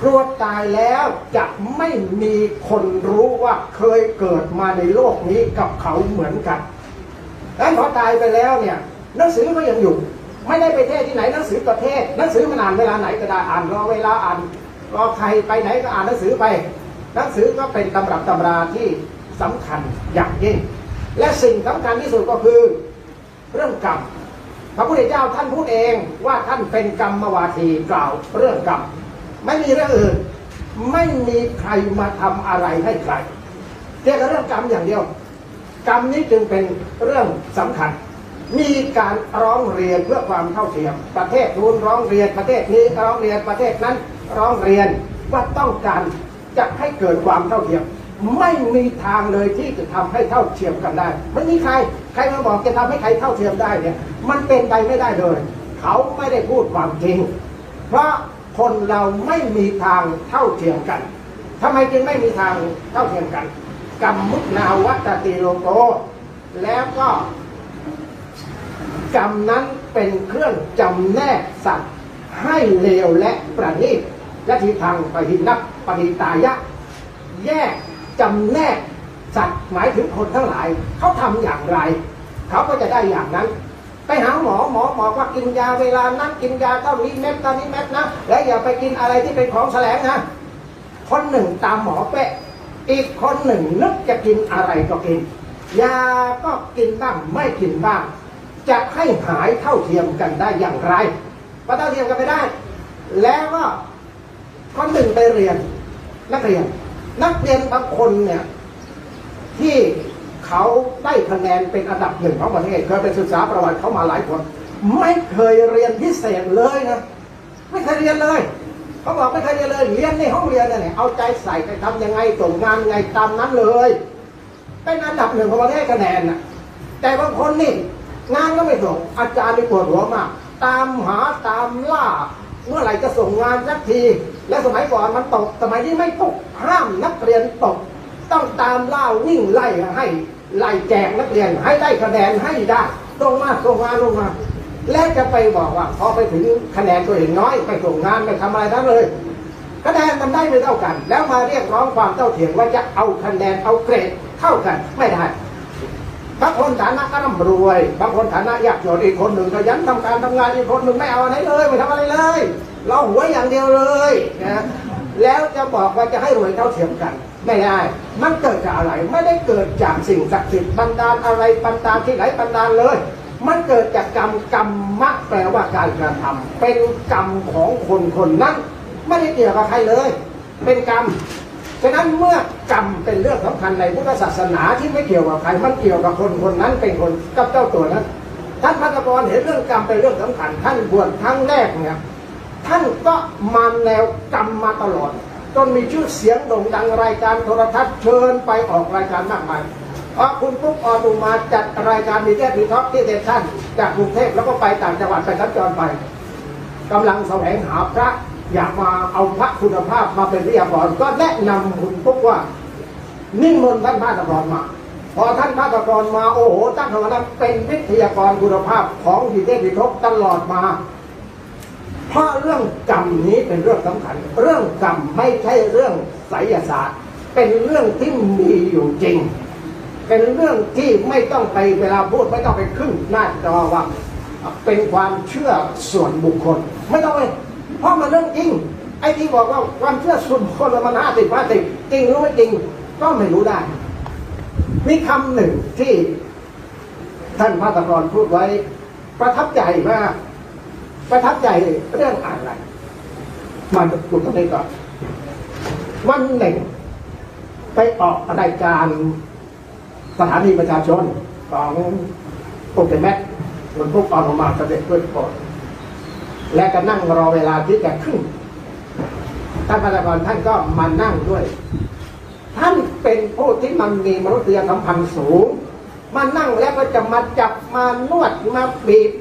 กลัวตายแล้วจะไม่มีคนรู้ว่าเคยเกิดมาในโลกนี้กับเขาเหมือนกันแล้วพอตายไปแล้วเนี่ยหนังสือก็ยังอยู่ไม่ได้ไปเทศที่ไหนหนังสือประเทศหนังสือมันอ่านเวลาไหนก็ได้อ่านรอเวลาอ่านรอใครไปไหนก็อ่านหนังสือไปหนังสือก็เป็นตำรับตำราที่สำคัญอย่างยิ่งและสิ่งสำคัญที่สุดก็คือเรื่องกรรมพระพุทธเจ้าท่านพูดเองว่าท่านเป็นกรรมวาทีกล่าวเรื่องกรรมไม่มีเรื่องอื่นไม่มีใครมาทำอะไรให้ใครเกี่ยวกับเรื่องกรรมอย่างเดียวกรรมนี้จึงเป็นเรื่องสำคัญมีการร้องเรียนเพื่อความเท่าเทียมประเทศนู้นร้องเรียนประเทศนี้ร้องเรียนประเทศนั้นร้องเรียนว่าต้องการจะให้เกิดความเท่าเทียมไม่มีทางเลยที่จะทำให้เท่าเทียมกันได้ไม่มีใครมาบอกจะทำให้ใครเท่าเทียมได้เนี่ยมันเป็นไปไม่ได้เลยเขาไม่ได้พูดความจริงเพราะคนเราไม่มีทางเท่าเทียมกันทำไมจึงไม่มีทางเท่าเทียมกันกรรมมุนาวัตติโลโกแล้วก็กรรมนั้นเป็นเครื่องจำแนกสัตว์ให้เลวและประณีตและทีทางปหินับปณิตายะแยกจำแนกสัตว์หมายถึงคนทั้งหลายเขาทำอย่างไรเขาก็จะได้อย่างนั้นไปหาหมอบอกว่ากินยาเวลานั้นกินยาเท่านี้เม็ดเท่านี้เม็ดนะและอย่าไปกินอะไรที่เป็นของแสลงนะคนหนึ่งตามหมอเป๊ะอีกคนหนึ่งนึกจะกินอะไรก็กินยาก็กินบ้างไม่กินบ้างจะให้หายเท่าเทียมกันได้อย่างไรพอเท่าเทียมกันไม่ได้แล้วก็คนหนึ่งไปเรียนนักเรียนบางคนเนี่ยที่เขาได้คะแนนเป็นอันดับ1ของประเทศเคยไปศึกษาประวัติเขามาหลายคนไม่เคยเรียนพิเศษเลยนะไม่เคยเรียนเลยเขาบอกไม่เคยเรียนเลยเรียนในห้องเรียนเนี่ยเอาใจใส่ไปทำยังไงส่งงานไงตามนั้นเลยเป็นอันดับ1ของประเทศคะแนนนะแต่บางคนนี่งานก็ไม่ส่งอาจารย์นี่ปวดหัวมากตามหาตามล่าเมื่อไหร่จะส่งงานสักทีและสมัยก่อนมันตกสมัยนี้ไม่ตกห้ามนักเรียนตกต้องตามล่าวิ่งไล่ให้ ไล่แจกนักเรียนให้ได้คะแนนให้ได้ตรงมาและจะไปบอกว่าพอไปถึงคะแนนตัวเองน้อยไปส่งงานไปทำอะไรทั้งเลยคะแนนมันได้ไม่เท่ากันแล้วมาเรียกร้องความเท่าเทียมว่าจะเอาคะแนนเอาเกรดเท่ากันไม่ได้บางคนฐานะก็ร่ำรวยบางคนฐานะยากจนอีกคนหนึ่งขยันทำการทำงานอีกคนหนึ่งไม่เอาอะไรเลยไม่ทำอะไรเลยเราหัวอย่างเดียวเลยนะแล้วจะบอกว่าจะให้รวยเท่าเทียมกันไม่ได้มันเกิดจากอะไรไม่ได้เกิดจากสิ่งศักดิ์สิทธิ์บันดาลอะไรบันดาลที่ไหนบันดาลเลยมันเกิดจากกรรมกรรมะแปลว่าการกระทำเป็นกรรมของคนคนนั้นไม่ได้เกี่ยวกับใครเลยเป็นกรรมฉะนั้นเมื่อกรรมเป็นเรื่องสำคัญในพุทธศาสนาที่ไม่เกี่ยวกับใครมันเกี่ยวกับคนคนนั้นเป็นคนกับเจ้าตัวนั้นท่านพระกรเห็นเรื่องกรรมเป็นเรื่องสำคัญท่านบวชครั้งแรกเนี่ยท่านก็มาแนวกรรมมาตลอดจนมีชื่อเสียงโด่งดังรายการโทรทัศน์เชิญไปออกรายการมากมายเพราะคุณปุ๊กออนุมาจัดรายการมีแค่ทีท็อปที่เดชชั่นจากกรุงเทพแล้วก็ไปต่างจังหวัดไปสัญจรไปกำลังแสวงหาพระอยากมาเอาพระคุณภาพมาเป็นวิทยากรก็แนะนำคุณปุ๊กว่านิมนต์ท่านพระตะกรมาพอท่านพระตะกรมาโอ้โหตั้งแต่วันนั้นเป็นวิทยากรคุณภาพของดีเทพวิทกตลอดมาเพราะเรื่องกรรมนี้เป็นเรื่องสำคัญเรื่องกรรมไม่ใช่เรื่องไสยศาสตร์เป็นเรื่องที่มีอยู่จริงเป็นเรื่องที่ไม่ต้องไปเวลาพูดไม่ต้องไปขึ้นหน้าจอว่าเป็นความเชื่อส่วนบุคคลไม่ต้องเลยเพราะมันเรื่องจริงไอ้ที่บอกว่าความเชื่อส่วนบุคคลมัน50 จริงหรือไม่จริงก็ไม่รู้ได้มีคำหนึ่งที่ท่านพระตะกรพูดไว้ประทับใจมากประทับใจเรื่องอะไรมาดูตรงนี้ก่อนวันหนึ่งไปออกรายการสถานีประชาชนของโปรแกรมมันพวกออกมาเสด็จด้วยโปรดและก็นั่งรอเวลาที่จะขึ้นท่านพระตะกรท่านก็มานั่งด้วยท่านเป็นผู้ที่มันมีมนุษยสัมพันธ์สูงมานั่งแล้วก็จะมาจับมานวดมาบีบ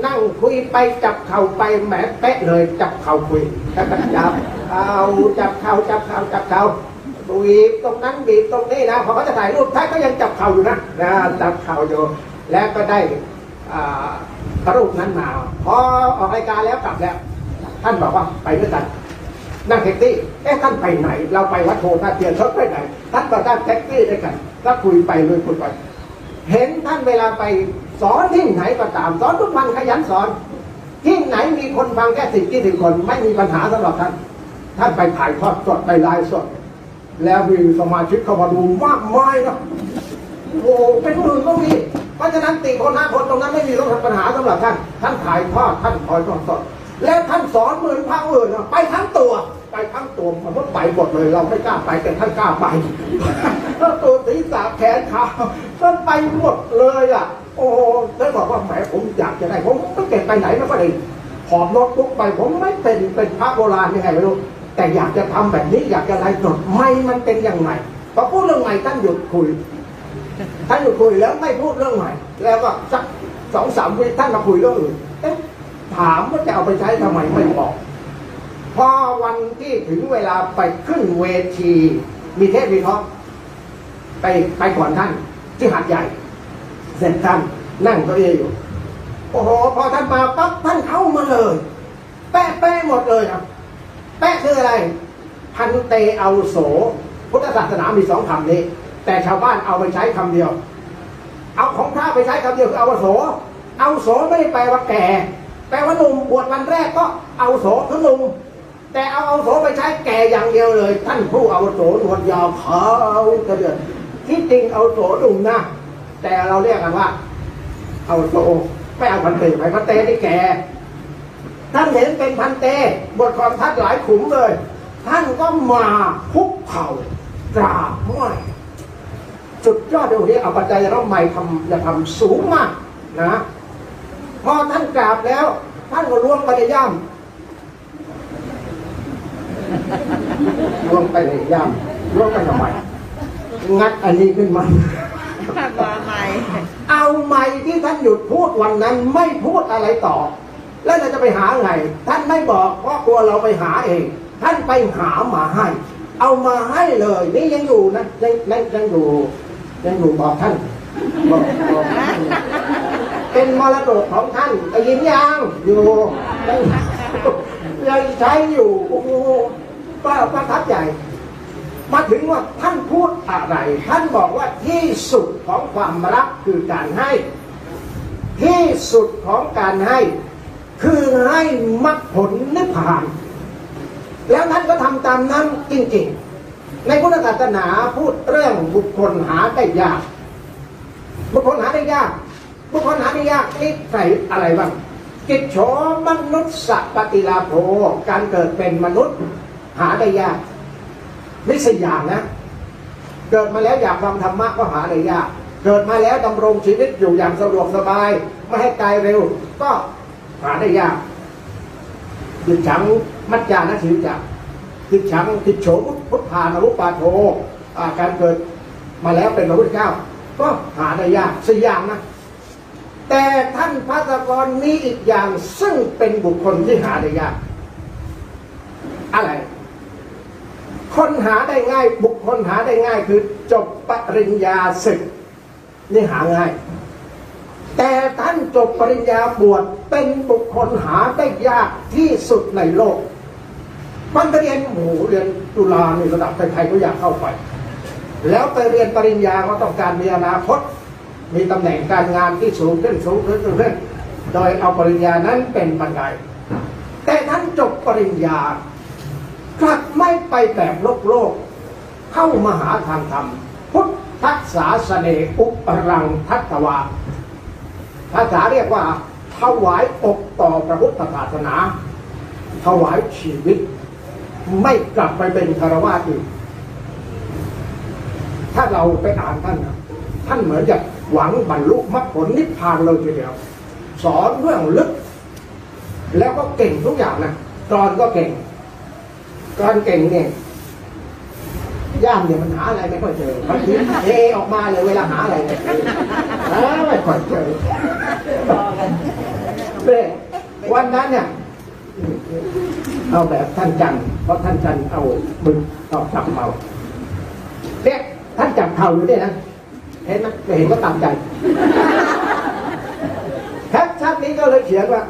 นั่งคุยไปจับเข่าไปแหมเป๊ะเลยจับเข่าคุยแล้วก็จับเข่าบีบตรงนั้นบีบตรงนี้นะพอเขาจะถ่ายรูปท่านก็ยังจับเข่าอยู่นะจับเข่าอยู่แล้วก็ได้รูปนั้นมาพอออกรายการแล้วกลับแล้วท่านบอกว่าไปด้วยกันนั่งแท็กซี่ท่านไปไหนเราไปวัดโพธิ์เทียนเขาไปไหนท่านก็นั่งแท็กซี่ด้วยกันแล้วคุยไปเลยคุยไปเห็นท่านเวลาไปสอนที่ไหนก็ตามสอนทุกวันขยันสอนที่ไหนมีคนฟังแค่10-20 คนไม่มีปัญหาสำหรับท่านไปถ่ายทอดสดไปไลฟ์สดแล้วมีสมาชิกเข้ามาดูมากมายนะโอ้เป็นหมื่นก็มีเพราะฉะนั้น4 คน 5 คนตรงนั้นไม่มีปัญหาสำหรับท่านถ่ายทอดท่านคอยสดแล้วท่านสอนเหมือนพระอื่นไปทั้งตัวมันก็ไปหมดเลยเราไม่กล้าไปแต่ท่านกล้าไปแล้วตัวศีรษะแขนขาท่านไปหมดเลยอ่ะโอ้ท่านบอกว่าแหมผมอยากจะได้ผมต้องเก็บไปไหนไม่ก็ได้หอบโน้ตบุ๊กไปผมไม่เป็นพระโบราณยังไงไม่รู้แต่อยากจะทำแบบนี้อยากจะไล่จดไม่มันเป็นยังไงพอพูดเรื่องใหม่ท่านหยุดคุยแล้วไม่พูดเรื่องใหม่แล้วก็สัก2-3 วิท่านมาคุยเรื่องอื่นถามว่าจะเอาไปใช้ทำไมไม่บอกพอวันที่ถึงเวลาไปขึ้นเวทีมีเทพมีท็อปไปก่อนท่านที่หาดใหญ่เสร็จท่านนั่งเก้าอี้อยู่โอ้โหพอท่านมาปั๊บท่านเข้ามาเลยแปะหมดเลยครับแปะคืออะไรพันเตอาวุโสพุทธศาสนามี2 คำนี้แต่ชาวบ้านเอาไปใช้คำเดียวเอาของพระไปใช้คำเดียวคืออาวุโสอาวุโสไม่ได้แปลว่าแก่แปลว่าหนุ่มบวชวันแรกก็อาวุโสคือหนุ่มแต่เอาอาวุโสไปใช้แก่อย่างเดียวเลยท่านผู้อาวุโสหนวดยาวขาวกระเดือนที่จริงอาวุโสหนุ่มนะแต่เราเรียกกันว่าอาวุโสไม่เอาพันเตไปพันเตที่แก่ท่านเห็นเป็นพันเตบทความท่านหลายขุมเลยท่านก็มาคุกเข่ากราบไหว้จุดยอดเดี๋ยวนี้เอาปัจจัยเราใหม่ทำสูงมากนะพอท่านกราบแล้วท่านก็ล้วงไปในย่ามล้วงไปในย่ามล้วงไปทำไมงัดอันนี้ขึ้นมาใหม่เอาใหม่ที่ท่านหยุดพูดวันนั้นไม่พูดอะไรต่อแล้วเราจะไปหาไงท่านไม่บอกเพราะกลัวเราไปหาเองท่านไปหามาให้เอามาให้เลยนี่ยังอยู่นะยังอยู่บอกท่าน บอกเป็นมรดกของท่านได้ยินยังอยู่ยังใช้อยู่โอ้โหก็ประทับใจมาถึงว่าท่านพูดอะไรท่านบอกว่าที่สุดของความรักคือการให้ที่สุดของการให้คือให้มรรคผลนิพพานแล้วท่านก็ทำตามนั้นจริงๆในพุทธศาสนาพูดเรื่องบุคคลหาได้ยากบุคคลหาได้ยากบุคคลหาได้ยากนี่ใส่อะไรบ้างกิจโฉมนุษย์สัปฏิลาโภการเกิดเป็นมนุษย์หาได้ยากไม่ใช่อย่างนะเกิดมาแล้วอยากฟังธรรมะก็หาได้ยากเกิดมาแล้วดำรงชีวิตอยู่อย่างสะดวกสบายไม่ให้ตายเร็วก็หาได้ยากกิจฉังมัจจานะชีวิตจักกิจฉังกิจโฉพุทธานุปาโทการเกิดมาแล้วเป็นพระพุทธเจ้าก็หาได้ยากสี่อย่างนะแต่ท่านพระสกรมีอีกอย่างซึ่งเป็นบุคคลที่หาได้ยากอะไรคนหาได้ง่ายบุคคลหาได้ง่ายคือจบปริญญาศึกนี่หาง่ายแต่ท่านจบปริญญาบวชเป็นบุคคลหาได้ยากที่สุดในโลกมันไปเรียนเรียนจุฬาในระดับใครๆก็อยากเข้าไปแล้วไปเรียนปริญญาก็ต้องการมีอนาคตมีตำแหน่งการงานที่สูงขึ้นโดยเอาปริญญานั้นเป็นบันไดแต่ท่านจบปริญญากลับไม่ไปแบบโลกเข้ามาหาทางธรรมพุทธศาสเนอุปรังทัตตวาภาษาเรียกว่าถวายอกต่อพระพุทธศาสนาถวายชีวิตไม่กลับไปเป็นคฤหัสถ์อีกถ้าเราไปอ่านท่านเหมือนจะหวังบรรลุมรรคผลนิพพานเลยทีเดียวสอนเรื่องลึกแล้วก็เก่งทุกอย่างนะกรก็เก่งการเก่งเนี่ยย่ามเนี่ยมันหาอะไรไม่ค่อยเจอบางทีเอออกมาเลยเวลาหาอะไรเนี่ยไม่ค่อยเจอเนี่ยวันนั้นเนี่ยเอาแบบท่านจันเพราะท่านจันเอามือเอาจับเมาเนี่ยท่านจับเข่าอยู่เนี่ยนะเห็นไหมไม่เห็นก็ตามใจแคปชั่นนี้ก็เลยเขียนว่า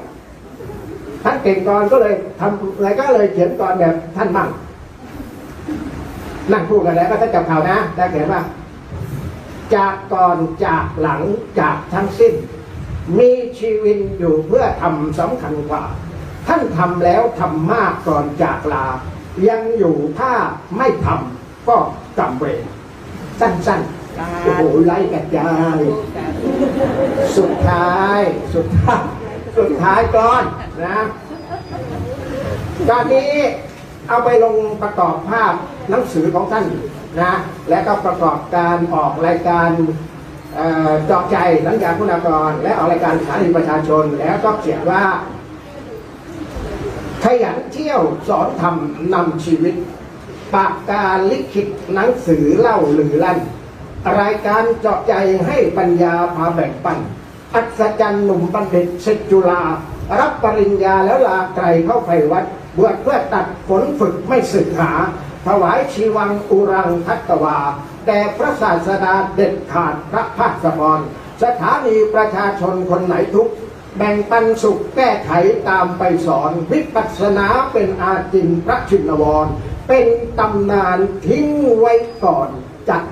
ท่านเก่งก่อนก็เลยทำอะไรก็เลยเขียนก่อนแบบท่านมั่งนั่งพูดกันแล้วก็ท่านจับข่าวนะได้เขียนว่าจากก่อนจากหลังจากทั้งสิ้นมีชีวิตอยู่เพื่อทำสำคัญกว่าท่านทำแล้วทำมากก่อนจากลายังอยู่ถ้าไม่ทำก็กำเวรสั้นๆโอ้โหไล่กระจายสุดท้ายก่อนนะการนี้เอาไปลงประกอบภาพหนังสือของท่านนะและก็ประกอบการออกรายการเจาะใจหลังจากคุณากรและออกรายการสถานีประชาชนแล้วก็เขียนว่าขยันเที่ยวสอนธรรมนำชีวิตปากกาลิขิตหนังสือเล่าหรือลั่นรายการเจาะใจให้ปัญญาพาแบ่งปันอัศจรรย์หนุ่มบัณฑิตศิษย์จุฬารับปริญญาแล้วลาไกลเข้าไฟวัดบวชเพื่อตัดฝนฝึกไม่สึกหาถวายชีวังอุรังทัตตวาแด่พระศาสดาเด็ดขาดพระภาสกรสถานีประชาชนคนไหนทุกแบ่งปันสุขแก้ไขตามไปสอนวิปัสสนาเป็นอาจินพระชินวรเป็นตำนานทิ้งไว้ก่อนจัด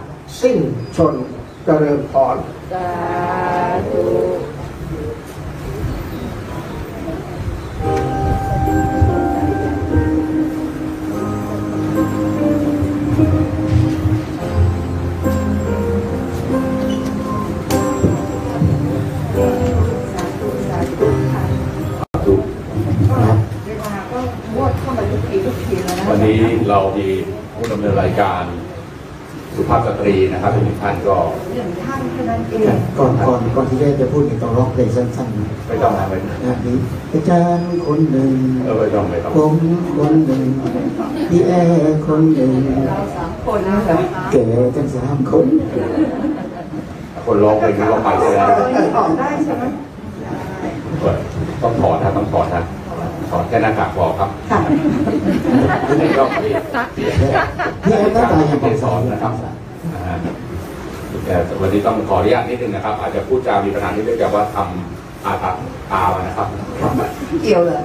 สิ้นชนเจริญพรสาธุ วันนี้เรามีผู้ดำเนินรายการสุภาพสตรีนะครับทุกท่านก็ก่อนที่จะพูดนี่ต้องร้องเพลงสั้นๆนะ ไม่ต้องอะไรนะ นี่อาจารย์คนหนึ่ง ไม่ต้องผมคนหนึ่งพี่แอร์คนหนึ่งเรา3 คนนะครับแก่ทั้ง3 คนคนร้องเพลงร้องไปเลยนะ ออกได้ใช่ไหมต้องถอดนะถอดแค่หน้ากากพอครับนี่ก็พี่แอร์หน้าตายัง เป็นสอนนะครับ แต่วันนี้ต้องขออนุญาตนิดนึงนะครับ อาจจะพูดจามีปัญหาที่เนื่องจากว่าทำอาตัดตามานะครับ เกี่ยวเลย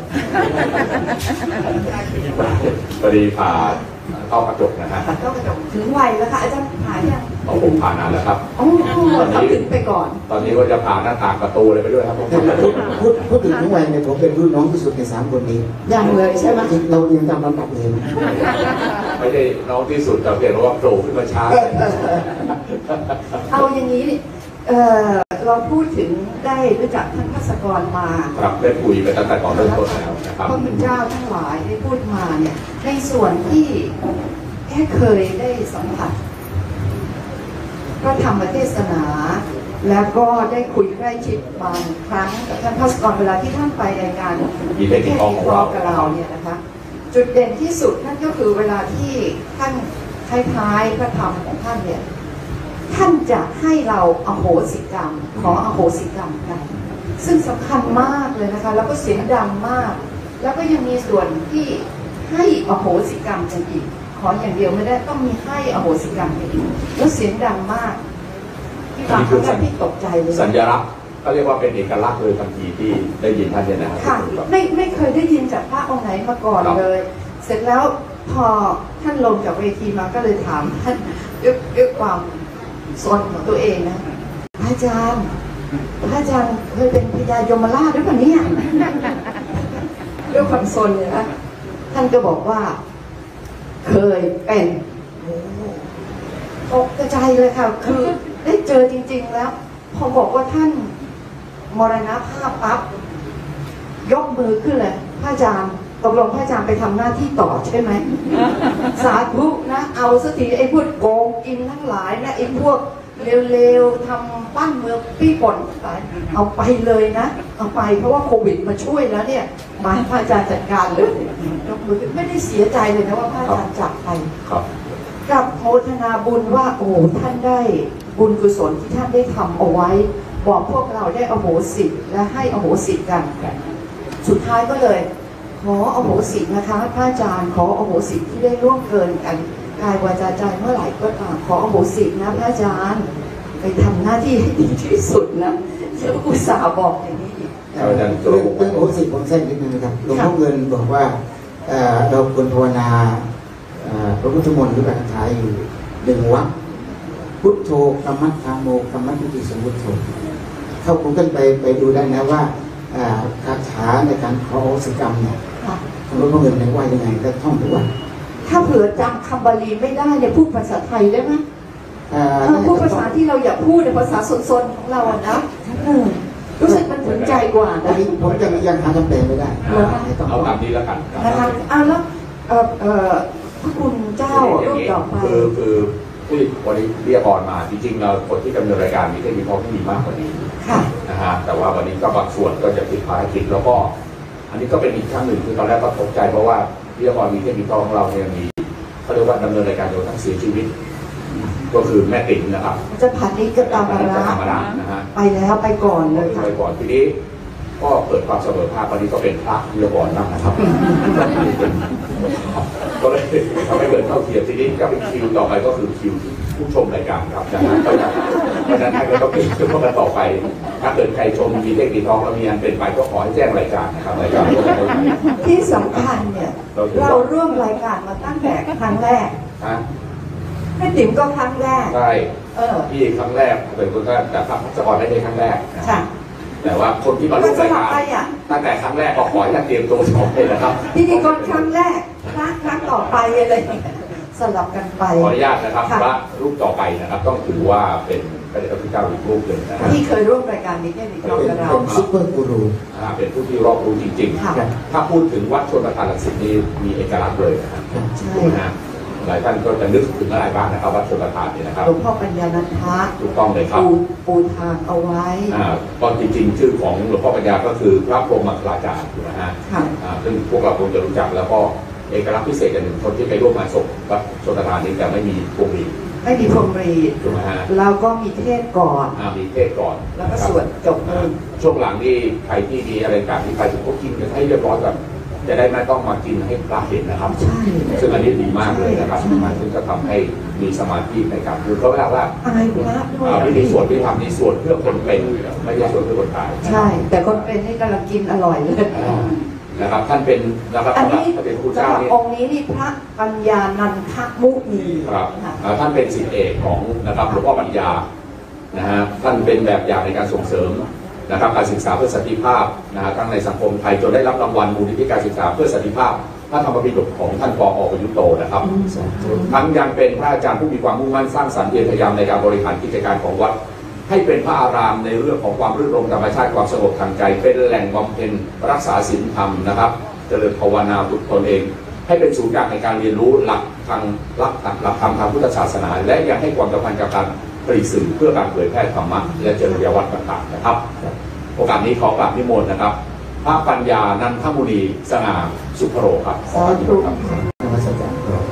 พอดีผ่าเข้ากระจกนะฮะ ก็กระจกถึงวัยแล้วค่ะอาจารย์หายยัง ของผมผ่านานแล้วครับ อ๋อทำถึงไปก่อน ตอนนี้ว่าจะผ่าหน้าต่างประตูเลยไปด้วยครับผม พูดถึงทุกวันเนี่ยผมเป็นรุ่นน้องที่สุดใน3 คนนี้ ยังเลยใช่ไหม เราเรียนตามลำดับเลย ไม่ใช่น้องที่สุดแต่เพียงว่าโผล่ขึ้นมาช้า เอาอย่างนี้เราพูดถึงได้รู้จักท่านภัสกรมา ครับได้คุยไปตั้งแต่ก่อนเริ่มต้นแล้วนะครับ พระคุณเจ้าทั้งหลายได้พูดมาเนี่ยในส่วนที่แค่เคยได้สัมผัสก็ทำมาเทศนา แล้วก็ได้คุยใกล้ชิดบางครั้งกับท่านภัสกรเวลาที่ท่านไปรายงาน มีเทคนิคของเรา กับเราเนี่ยนะคะจุดเด่นที่สุดนั่นก็คือเวลาที่ท่านท้ายๆพระธรรมของท่านเนี่ยท่านจะให้เราอโหสิกรรมขออโหสิกรรมกันซึ่งสำคัญมากเลยนะคะแล้วก็เสียงดังมาก แล้วก็ยังมีส่วนที่ให้อโหสิกรรมกันอีกขออย่างเดียวไม่ได้ต้องมีให้อโหสิกรรมกันอีกแล้วเสียงดังมากที่ฟังครั้งแรกที่ตกใจเลย สัญลักษณ์ก็เรียกว่าเป็นเอกลักษณ์เลยทันทีที่ได้ยินท่านเนี่ยนะครับ ค่ะไม่เคยได้ยินจากพระองค์ไหนมาก่อนเลย เสร็จแล้วพอท่านลงจากเวทีมาก็เลยถามท่านด้วยความสนของตัวเองนะพระอาจารย์เคยเป็นพญายมราชหรือเปล่าเนี่ยด้วยความสนเลยนะท่านก็บอกว่าเคยเป็นตกใจเลยค่ะคือได้เจอจริงๆแล้วพอบอกว่าท่านมรณภาพปั๊บยกมือขึ้นเลยพระอาจารย์ตกลงพระอาจารย์ไปทำหน้าที่ต่อใช่ไหม สาธุนะเอาสักทีไอ้พวกโกงกินทั้งหลายนะไอ้พวกเร็วๆทำปั้นเมืองปี้ป่นเอาไปเลยนะเอาไปเพราะว่าโควิดมาช่วยแล้วเนี่ยมาพระอาจารย์จัดการเลยยกมือไม่ได้เสียใจเลยนะว่าพระอาจารย์จากไป ครับ กับโมทนาบุญว่าโอ้ท่านได้บุญกุศลที่ท่านได้ทำเอาไว้บอกพวกเราได้อโหสิและให้อโหสิกันสุดท้ายก็เลยขออโหสินะคะพระอาจารย์ขออโหสิที่ได้ร่วมเกินกันกายวาจาใจเมื่อไหร่ก็ตามขออโหสินะพระอาจารย์ไปทำหน้าที่ให้ดีที่สุดนะเจ้าอุตสาห์บอกอย่างนี้อีก เรื่องโอสิผมแทรกนิดนึงนะครับหลวงพ่อเงินบอกว่าเราควรภาวนาพระพุทธมนต์หรือพระคาถาอยู่1 วรรคพุทโธกัมมัฏฐานโมกัมมัฏฐิสมุทโธเข้าคุณกันไปดูได้นะว่าคาถาในการขอโอสิกรรมเนี่ยหลวงพ่อเงินว่ายังไงก็ท่องทุกวันถ้าเผื่อจำคำบาลีไม่ได้เนี่ยพูดภาษาไทยได้ไหมพูดภาษาที่เราอยากพูดในภาษาสนๆของเราอะนะรู้สึกมันถึงใจกว่านะผมยังหาคำแปลไม่ได้เอาตามนี้แล้วกัน นะคะแล้วพระคุณเจ้ารูปต่อไปคือผู้บริเรียกรมาจริงๆเราคนที่ดำเนินรายการมีเทคนิคที่มีมากกว่านี้นะฮะแต่ว่าวันนี้ก็บางส่วนก็จะติดภารกิจแล้วก็อันนี้ก็เป็นอีกครั้งหนึ่งคือตอนแรกก็ตกใจเพราะว่าเรียกรมีเทคนิคของเราเนี่ยมีเขาเรียกว่าดำเนินรายการโดยทั้งเสียชีวิตก็คือแม่ติ๋มนะครับจะผ่านนี้ก็ตามมาระนะฮะไปแล้วไปก่อนเลยค่ะไปก่อนทีนี้ก็เปิดความเสมอภาควันนี้ก็เป็นพระเรียกรนั่งนะครับก็เลยทำให้เกิดเท่าเทียมทีนี้กับคิวต่อไปก็คือคิวผู้ชมรายการครับนะฮะเพราะฉะนั้นให้เราต้องเป็นช่วงกันต่อไปถ้าเกิดใครชมมีเทคนิคแล้วมีอันเป็นไปก็ขอให้แจ้งรายการนะครับรายการที่สำคัญเนี่ยเราร่วมรายการมาตั้งแต่ครั้งแรกแม่ติ๋มก็ครั้งแรกใช่พี่ครั้งแรกเป็นคนแต่พระพัชกรได้ในครั้งแรกแต่ว่าคนที่มาร่วมรายการตั้งแต่ครั้งแรกก็ขอให้ท่านเตรียมตัวสอบเลยนะครับพิธีกรครั้งแรกครั้งต่อไปอะไรสลับกันไปขออนุญาตนะครับว่ารูปต่อไปนะครับต้องถือว่าเป็นพระเดชพระคุณเจ้าอีกรูปหนึ่งนะครับที่เคยร่วมรายการนี้แค่นี้เราเป็นซุปเปอร์กูรูเป็นผู้ที่รอบรู้จริงๆถ้าพูดถึงวัดชลประทานรังสิตนี้มีเอกลักษณ์เลยนะครับใช่หลายท่านก็จะนึกถึงอะไรบ้างนะครับวัดชลประทานนี่นะครับหลวงพ่อปัญญานันทะถูกต้องเลยครับปูทางเอาไว้ตอนจริงๆชื่อของหลวงพ่อปัญญาก็คือพระพรหมคราจารย์นะฮะซึ่งพวกเราคงจะรู้จักแล้วก็เอกลักษณ์พิเศษอย่างหนึ่งคนที่ไปร่วมงานศพวัดชลประทานนี้แต่ไม่มีพวงหรีดไม่มีพรหมรีถูกไหมฮะเราก็มีเทศก่อนมีเทศก่อนแล้วก็สวดจบเลยช่วงหลังนี่ใครที่มีอะไรต่างที่ไปถึงพวกกินกันให้เรียบร้อยแบบ จะได้ไม่ต้องมากินให้พระเห็นนะครับ ซึ่งอันนี้ดีมากเลยนะครับมันซึ่งจะทำให้มีสมาธิในการคือเขาเรียกว่า อายพระด้วย พิธีสวดที่ทำนี่สวดเพื่อคนเป็นไม่ใช่สวดเพื่อคนตาย ใช่ แต่คนเป็นนี่กำลังกินอร่อยเลย นะครับท่านเป็นนะครับ อันนี้ ท่านเป็นผู้ สำ เจ้า หรับ นี่ องค์นี้นี่พระปัญญานันทมุนี ครับ ค่ะ ท่านเป็นศิษย์เอกของนะครับหลวงพ่อปัญญานะฮะท่านเป็นแบบอย่างในการส่งเสริมนะครับการศึกษาเพื่อสันติภาพนะฮะทั้งในสังคมไทยจนได้รับรางวัลมูลนิธิการศึกษาเพื่อสันติภาพพระธรรมปิฎกของท่านปอ.ประยุทธ์โตนะครับทั้งยังเป็นพระอาจารย์ผู้มีความมุ่งมั่นสร้างสรรค์เพียรพยายามในการบริหารกิจการของวัดให้เป็นพระอารามในเรื่องของความรื่นรมธรรมชาติความสงบทางใจเป็นแหล่งบำเพ็ญรักษาศีลธรรมนะครับเจริญภาวนาฝึกตนเองให้เป็นศูนย์กลางในการเรียนรู้หลักธรรมทางพุทธศาสนาและยังให้ความสำคัญกับการผลิตสื่อเพื่อการเผยแพร่ธรรมะและจริยวัตรต่างๆนะครับโอกาสนี้ขอกราบนิมนต์นะครับพระปัญญานันทมุนีสง่าสุภโรครับขอพระคุณครับ นมัสการครับ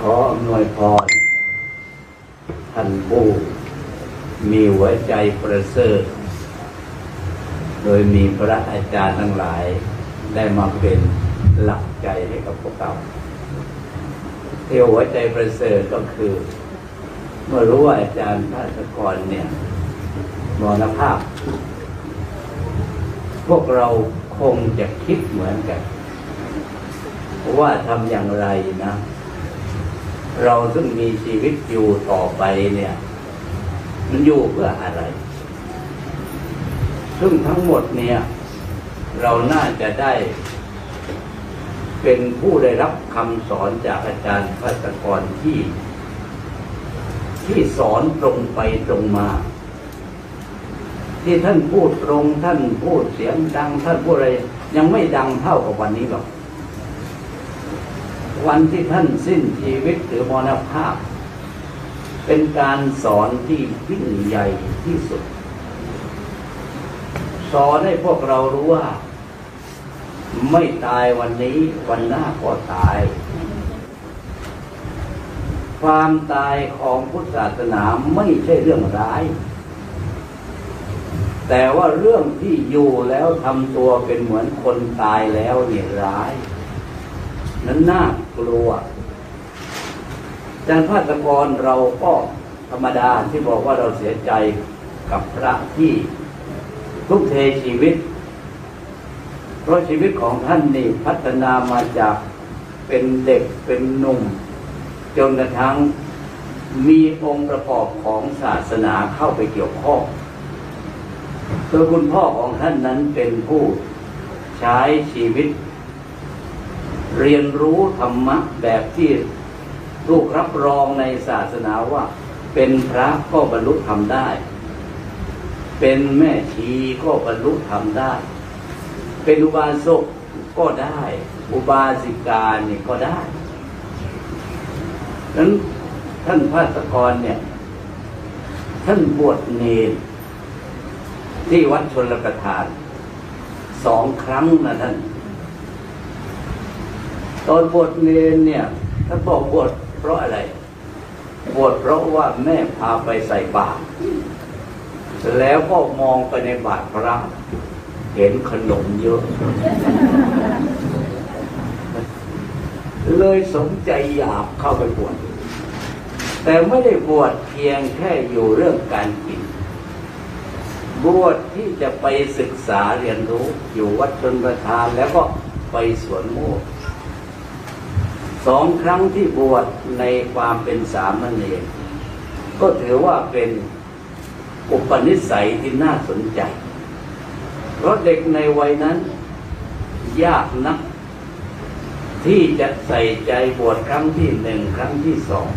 ขออำนวยพรท่านผู้มีหัวใจประเสริฐโดยมีพระอาจารย์ทั้งหลายได้มาเป็นหลักใจให้กับพวกเราที่หัวใจประเสริฐก็คือ เมื่อรู้ว่าอาจารย์ภาสกรเนี่ยมรณภาพพวกเราคงจะคิดเหมือนกันว่าทำอย่างไรนะเราซึ่งมีชีวิตอยู่ต่อไปเนี่ยมันอยู่เพื่ออะไรซึ่งทั้งหมดเนี่ยเราน่าจะได้เป็นผู้ได้รับคำสอนจากอาจารย์ภาสกรที่สอนตรงไปตรงมาที่ท่านพูดตรงท่านพูดเสียงดังท่านพูดอะไรยังไม่ดังเท่ากับวันนี้หรอกวันที่ท่านสิ้นชีวิตหรือมรณภาพเป็นการสอนที่ยิ่งใหญ่ที่สุดสอนให้พวกเรารู้ว่าไม่ตายวันนี้วันหน้าก็ตายความตายของพุทธศาสนาไม่ใช่เรื่องร้ายแต่ว่าเรื่องที่อยู่แล้วทำตัวเป็นเหมือนคนตายแล้วเนี่ยร้ายนั้นน่ากลัวอาจารย์ภาสกรเราก็ธรรมดาที่บอกว่าเราเสียใจกับพระที่ทุ่มเทชีวิตเพราะชีวิตของท่านนี่พัฒนามาจากเป็นเด็กเป็นหนุ่มจนกระทั่งมีองค์ประกอบของศาสนาเข้าไปเกี่ยวข้องโดยคุณพ่อของท่านนั้นเป็นผู้ใช้ชีวิตเรียนรู้ธรรมะแบบที่ถูกรับรองในศาสนาว่าเป็นพระก็บรรลุธรรมได้เป็นแม่ชีก็บรรลุธรรมได้เป็นอุบาสกก็ได้อุบาสิกาเนี่ยก็ได้นั้นท่านภาสกรเนี่ยท่านบวชเนรที่วัดชลประทาน2 ครั้งนะท่านตอนบวชเนรเนี่ยท่านบอกบวชเพราะอะไรบวชเพราะว่าแม่พาไปใส่บาตรแล้วก็มองไปในบาตรพระเห็นขนมเยอะเลยสนใจอยากเข้าไปบวชแต่ไม่ได้บวชเพียงแค่อยู่เรื่องการกินบวชที่จะไปศึกษาเรียนรู้อยู่วัดชลประทานแล้วก็ไปสวนโมกข์2 ครั้งที่บวชในความเป็นสามเณรก็ถือว่าเป็นอุปนิสัยที่น่าสนใจเพราะเด็กในวัยนั้น ยากนักที่จะใส่ใจบวชครั้งที่หนึ่งครั้งที่สอง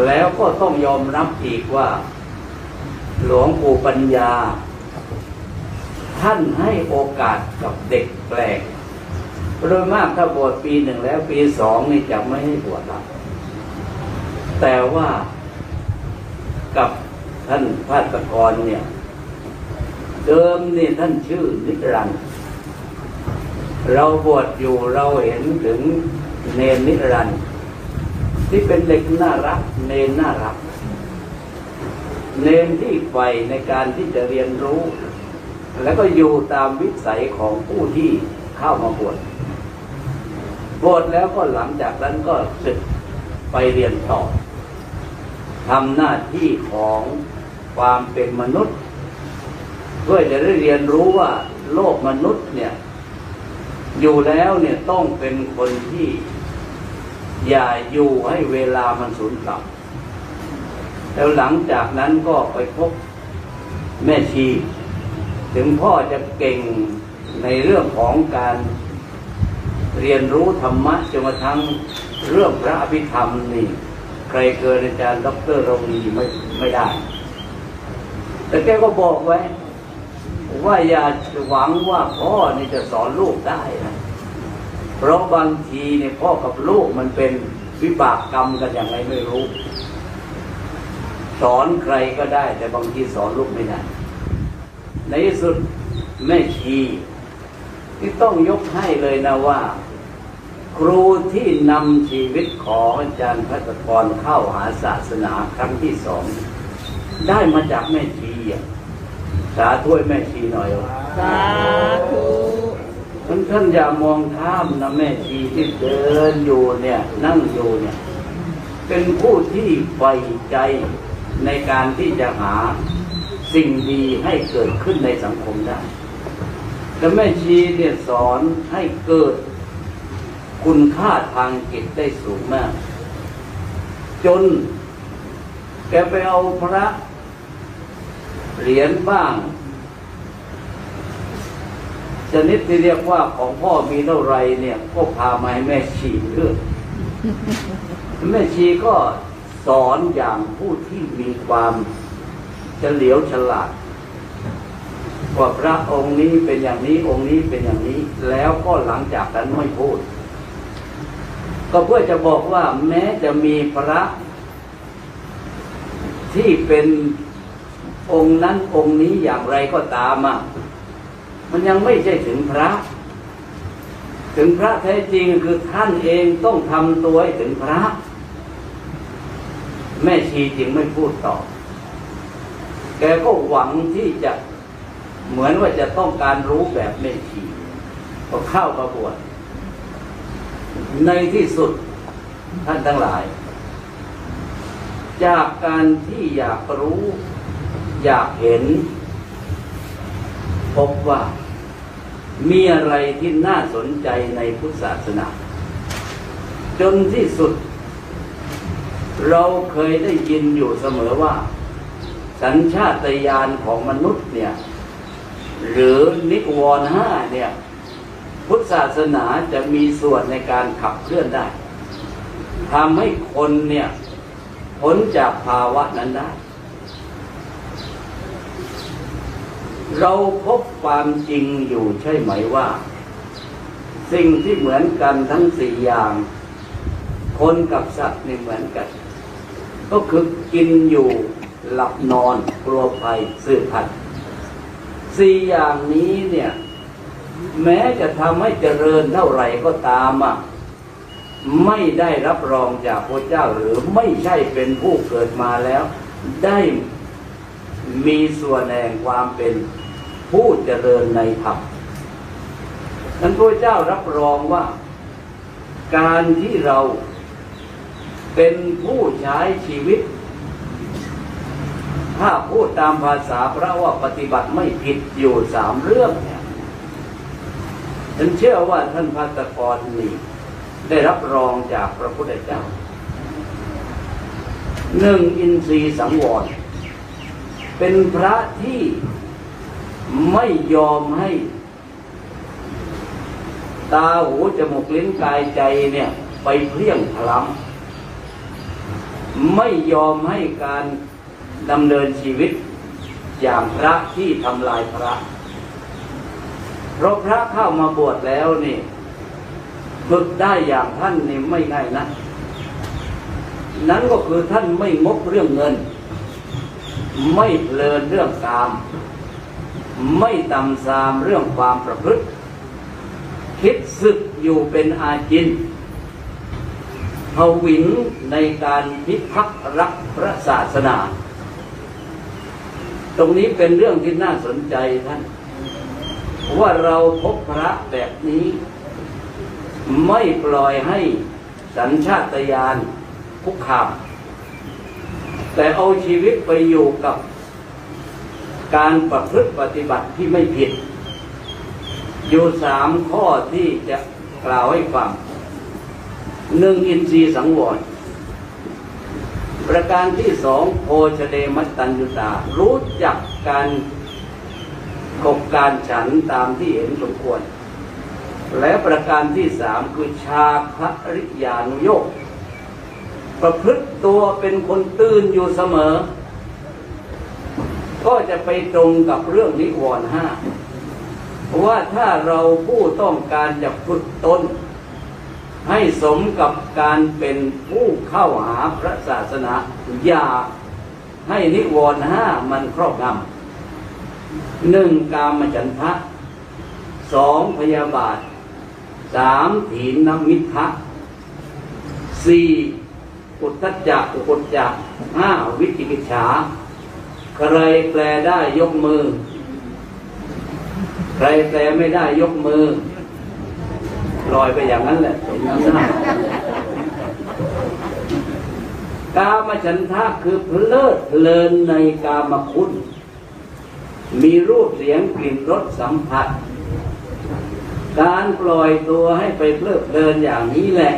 แล้วก็ต้องยอมรับอีกว่าหลวงปู่ปัญญาท่านให้โอกาสกับเด็กแปลกโดยมากถ้าบวชปีหนึ่งแล้วปีสองนี่จะไม่ให้บวชแล้วแต่ว่ากับท่านภาสกรเนี่ยเดิมนี่ท่านชื่อนิรันดร์เราบวชอยู่เราเห็นถึงเนรนิรันดร์ที่เป็นเด็กน่ารักเนรน่ารักเนรที่ใฝ่ในการที่จะเรียนรู้แล้วก็อยู่ตามวิสัยของผู้ที่เข้ามาบวชแล้วก็หลังจากนั้นก็ศึกไปเรียนต่อทำหน้าที่ของความเป็นมนุษย์เพื่อจะได้เรียนรู้ว่าโลกมนุษย์เนี่ยอยู่แล้วเนี่ยต้องเป็นคนที่อย่าอยู่ให้เวลามันสูญเปล่าแล้วหลังจากนั้นก็ไปพบแม่ชีถึงพ่อจะเก่งในเรื่องของการเรียนรู้ธรรมะจนกระทั่งเรื่องพระอภิธรรมนี่ใครเกินอาจารย์ดร.รงค์ไม่ได้แต่แกก็บอกไว้ว่าอย่าหวังว่าพ่อนี่จะสอนลูกได้นะเพราะบางทีเนี่ยพ่อกับลูกมันเป็นวิบากกรรมกันอย่างไรไม่รู้สอนใครก็ได้แต่บางทีสอนลูกไม่ได้ในที่สุดแม่ชีที่ต้องยกให้เลยนะว่าครูที่นำชีวิตของอาจารย์ภัสกรเข้าหาศาสนาครั้งที่สองได้มาจากแม่ชีสาธุแม่ชีหน่อยสาธุท่านอย่ามองข้ามนะแม่ชีที่เดินอยู่เนี่ยนั่งอยู่เนี่ยเป็นผู้ที่ใฝ่ใจในการที่จะหาสิ่งดีให้เกิดขึ้นในสังคมได้และแม่ชีเนี่ยสอนให้เกิดคุณค่าทางจิตได้สูงมากจนแกไปเอาพระเหรียญบ้างชนิดที่เรียกว่าของพ่อมีเท่าไรเนี่ยก็พามาให้แม่ชีเลือกแม่ชีก็สอนอย่างผู้ที่มีความเฉลียวฉลาดว่าพระองค์นี้เป็นอย่างนี้องค์นี้เป็นอย่างนี้แล้วก็หลังจากนั้นไม่พูดก็เพื่อจะบอกว่าแม้จะมีพระที่เป็นองค์นั้นองค์นี้อย่างไรก็ตามมันยังไม่ใช่ถึงพระแท้จริงคือท่านเองต้องทำตัวให้ถึงพระแม่ชีจึงไม่พูดต่อแกก็หวังที่จะเหมือนว่าจะต้องการรู้แบบแม่ชีก็เข้ามาบวชในที่สุดท่านทั้งหลายจากการที่อยากรู้อยากเห็นพบว่ามีอะไรที่น่าสนใจในพุทธศาสนาจนที่สุดเราเคยได้ยินอยู่เสมอว่าสัญชาตญาณของมนุษย์เนี่ยหรือนิวรณ์ห้าเนี่ยพุทธศาสนาจะมีส่วนในการขับเคลื่อนได้ทำให้คนเนี่ยพ้นจากภาวะนั้นได้เราพบความจริงอยู่ใช่ไหมว่าสิ่งที่เหมือนกันทั้งสี่อย่างคนกับสัตว์นี่เหมือนกันก็คือกินอยู่หลับนอนกลัวภัยสืบพันธุ์สี่อย่างนี้เนี่ยแม้จะทำให้เจริญเท่าไหร่ก็ตามไม่ได้รับรองจากพระเจ้าหรือไม่ใช่เป็นผู้เกิดมาแล้วได้มีส่วนแห่งความเป็นผู้เจริญในธรรมนั้นพระเจ้ารับรองว่าการที่เราเป็นผู้ใช้ชีวิตถ้าพูดตามภาษาพระว่าปฏิบัติไม่ผิดอยู่สามเรื่องเนี่ยฉันเชื่อว่าท่านภัสกรนี่ได้รับรองจากพระพุทธเจ้าหนึ่งอินทรีย์สังวรเป็นพระที่ไม่ยอมให้ ตาหูจมูกลิ้นกายใจเนี่ยไปเพลี้ยงพล้ำไม่ยอมให้การดำเนินชีวิตอย่างพระที่ทำลายพระเพราะพระเข้ามาบวชแล้วนี่ฝึกได้อย่างท่านนี่ไม่ง่ายนะนั้นก็คือท่านไม่งกเรื่องเงินไม่เพลินเรื่องกามไม่ต่ำทรามเรื่องความประพฤติคิดศึกอยู่เป็นอาจินเผาหวินในการพิทักษ์รักพระศาสนาตรงนี้เป็นเรื่องที่น่าสนใจท่านว่าเราพบพระแบบนี้ไม่ปล่อยให้สัญชาตญาณคุกคามแต่เอาชีวิตไปอยู่กับการประพฤติปฏิบัติที่ไม่ผิดอยู่3 ข้อที่จะกล่าวให้ฟัง 1. อินทรีย์สังวรประการที่ 2. โภชเนมัตตัญญูตารู้จักการกบการฉันตามที่เห็นสมควรและประการที่ 3. คือชาคริยานุโยคประพฤติตัวเป็นคนตื่นอยู่เสมอก็จะไปตรงกับเรื่องนิวรณ์5ว่าถ้าเราผู้ต้องการจะฝึกตนให้สมกับการเป็นผู้เข้าหาพระศาสนาอย่าให้นิวรณ์5มันครอบงำ 1. กามฉันทะ 2. พยาบาท 3. ถีนมิทธะ 4. อุทธัจจะอุกุจจะ 5. วิจิกิจฉาใครแปลได้ยกมือใครแปลไม่ได้ยกมือลอยไปอย่างนั้นแหละกามฉันทะคือเพลิดเพลินในกามคุณมีรูปเสียงกลิ่นรสสัมผัสการปล่อยตัวให้ไปเพลิดเพลินอย่างนี้แหละ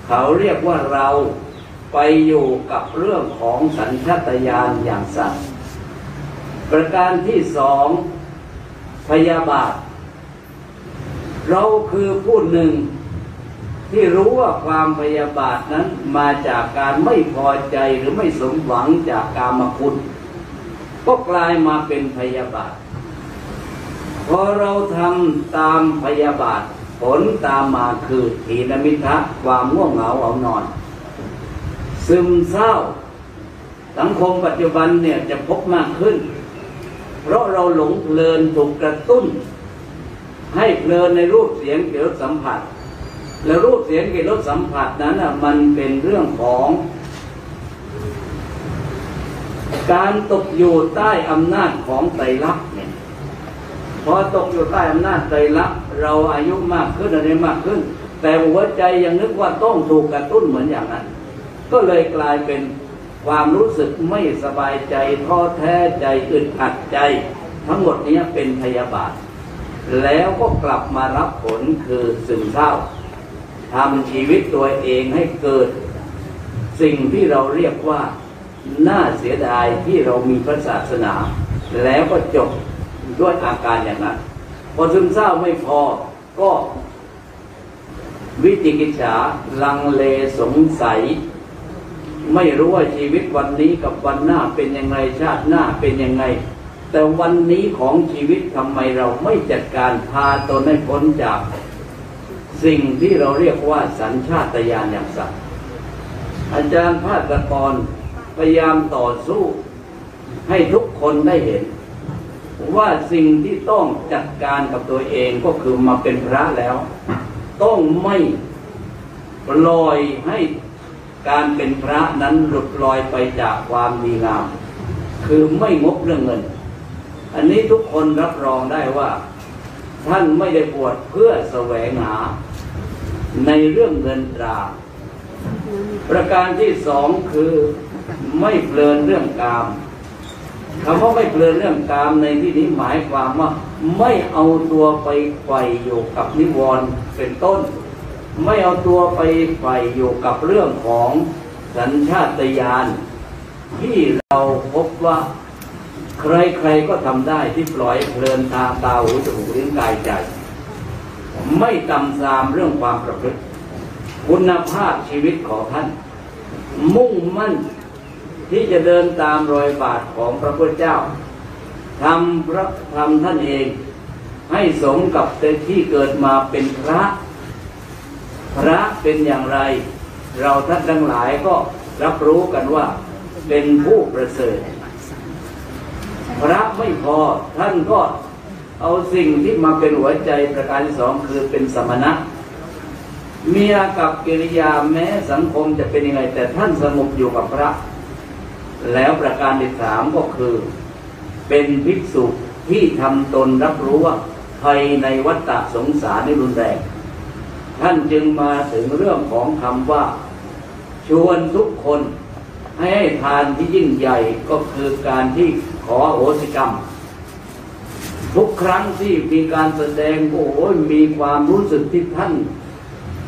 เขาเรียกว่าเราไปอยู่กับเรื่องของสัญชาตญาณอย่างสัตว์ประการที่ 2. พยาบาทเราคือผู้หนึ่งที่รู้ว่าความพยาบาทนั้นมาจากการไม่พอใจหรือไม่สมหวังจากกามคุณก็กลายมาเป็นพยาบาทพอเราทำตามพยาบาทผลตามมาคือถีนมิทธะความง่วงเหงาเอานอนซึมเศร้าสังคมปัจจุบันเนี่ยจะพบมากขึ้นเพราะเราหลงเพลินถูกกระตุ้นให้เพลินในรูปเสียงกลิ่นรสสัมผัสและรูปเสียงกลิ่นรสสัมผัสนั้นมันเป็นเรื่องของการตกอยู่ใต้อำนาจของไตรลักษณ์เนี่ยพอตกอยู่ใต้อำนาจไตรลักษณ์เราอายุมากขึ้นอะไรมากขึ้นแต่หัวใจยังนึกว่าต้องถูกกระตุ้นเหมือนอย่างนั้นก็เลยกลายเป็นความรู้สึกไม่สบายใจท้อแท้ใจอึดอัดใจทั้งหมดนี้เป็นพยาบาทแล้วก็กลับมารับผลคือซึมเศร้าทำชีวิตตัวเองให้เกิดสิ่งที่เราเรียกว่าน่าเสียดายที่เรามีพระศาสนาแล้วก็จบด้วยอาการอย่างนั้นพอซึมเศร้าไม่พอก็วิจิกิจฉาลังเลสงสัยไม่รู้ว่าชีวิตวันนี้กับวันหน้าเป็นยังไงชาติหน้าเป็นยังไงแต่วันนี้ของชีวิตทำไมเราไม่จัดการพาตนให้พ้นจากสิ่งที่เราเรียกว่าสัญชาตญาณอย่างสัตว์อาจารย์ภาสกรพยายามต่อสู้ให้ทุกคนได้เห็นว่าสิ่งที่ต้องจัดการกับตัวเองก็คือมาเป็นพระแล้วต้องไม่ปล่อยให้การเป็นพระนั้นหลุดลอยไปจากความดีงามคือไม่งกเรื่องเงินอันนี้ทุกคนรับรองได้ว่าท่านไม่ได้บวชเพื่อแสวงหาในเรื่องเงินตราประการที่ 2คือไม่เพลินเรื่องกามคำว่าไม่เพลินเรื่องกามในที่นี้หมายความว่าไม่เอาตัวไปไขว่อยู่กับนิวรณ์เป็นต้นไม่เอาตัวไปไขว่อยู่กับเรื่องของสัญชาตญาณที่เราพบว่าใครๆก็ทำได้ที่ปล่อยเพลินทางตาหูจมูกลิ้นกายใจ ไม่ต่ำทรามเรื่องความประพฤติคุณภาพชีวิตของท่านมุ่งมั่นที่จะเดินตามรอยบาทของพระพุทธเจ้าทำท่านเองให้สมกับที่เกิดมาเป็นพระเป็นอย่างไรเราท่านทั้งหลายก็รับรู้กันว่าเป็นผู้ประเสริฐพระไม่พอท่านก็เอาสิ่งที่มาเป็นหัวใจประการที่สองคือเป็นสมณะมีอากับกิริยาแม้สังคมจะเป็นยังไงแต่ท่านสงบอยู่กับพระแล้วประการที่สามก็คือเป็นภิกษุที่ทำตนรับรู้ว่าภัยในวัฏฏะสงสารนี่รุนแรงท่านจึงมาถึงเรื่องของคำว่าชวนทุกคนให้ทานที่ยิ่งใหญ่ก็คือการที่ขออโหสิกรรมทุกครั้งที่มีการแสดงโอ้โหมีความรู้สึกที่ท่าน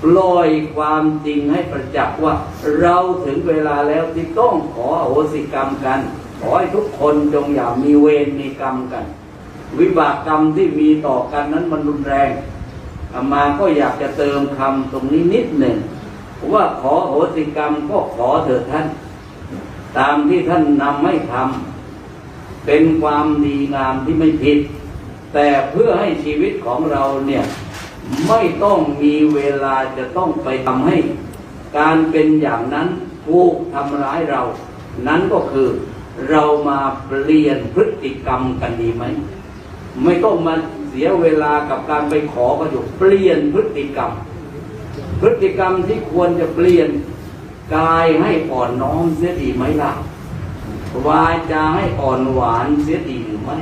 ปล่อยความจริงให้ประจักษ์ว่าเราถึงเวลาแล้วที่ต้องขออโหสิกรรมกันขอให้ทุกคนจงอย่ามีเวรมีกรรมกันวิบากกรรมที่มีต่อกันนั้นมันรุนแรงอามาก็อยากจะเติมคำตรงนี้นิดหนึ่งว่าขออโหสิกรรมก็ขอเถิดท่านตามที่ท่านนำให้ทำเป็นความดีงามที่ไม่ผิดแต่เพื่อให้ชีวิตของเราเนี่ยไม่ต้องมีเวลาจะต้องไปทำให้การเป็นอย่างนั้นถูกทำร้ายเรานั้นก็คือเรามาเปลี่ยนพฤติกรรมกันดีไหมไม่ต้องมาเสียเวลากับการไปขอก็อยู่เปลี่ยนพฤติกรรมที่ควรจะเปลี่ยนกายให้อ่อนน้อมเสียดีไหมล่ะวาจาให้อ่อนหวานเสียดีหรือไม่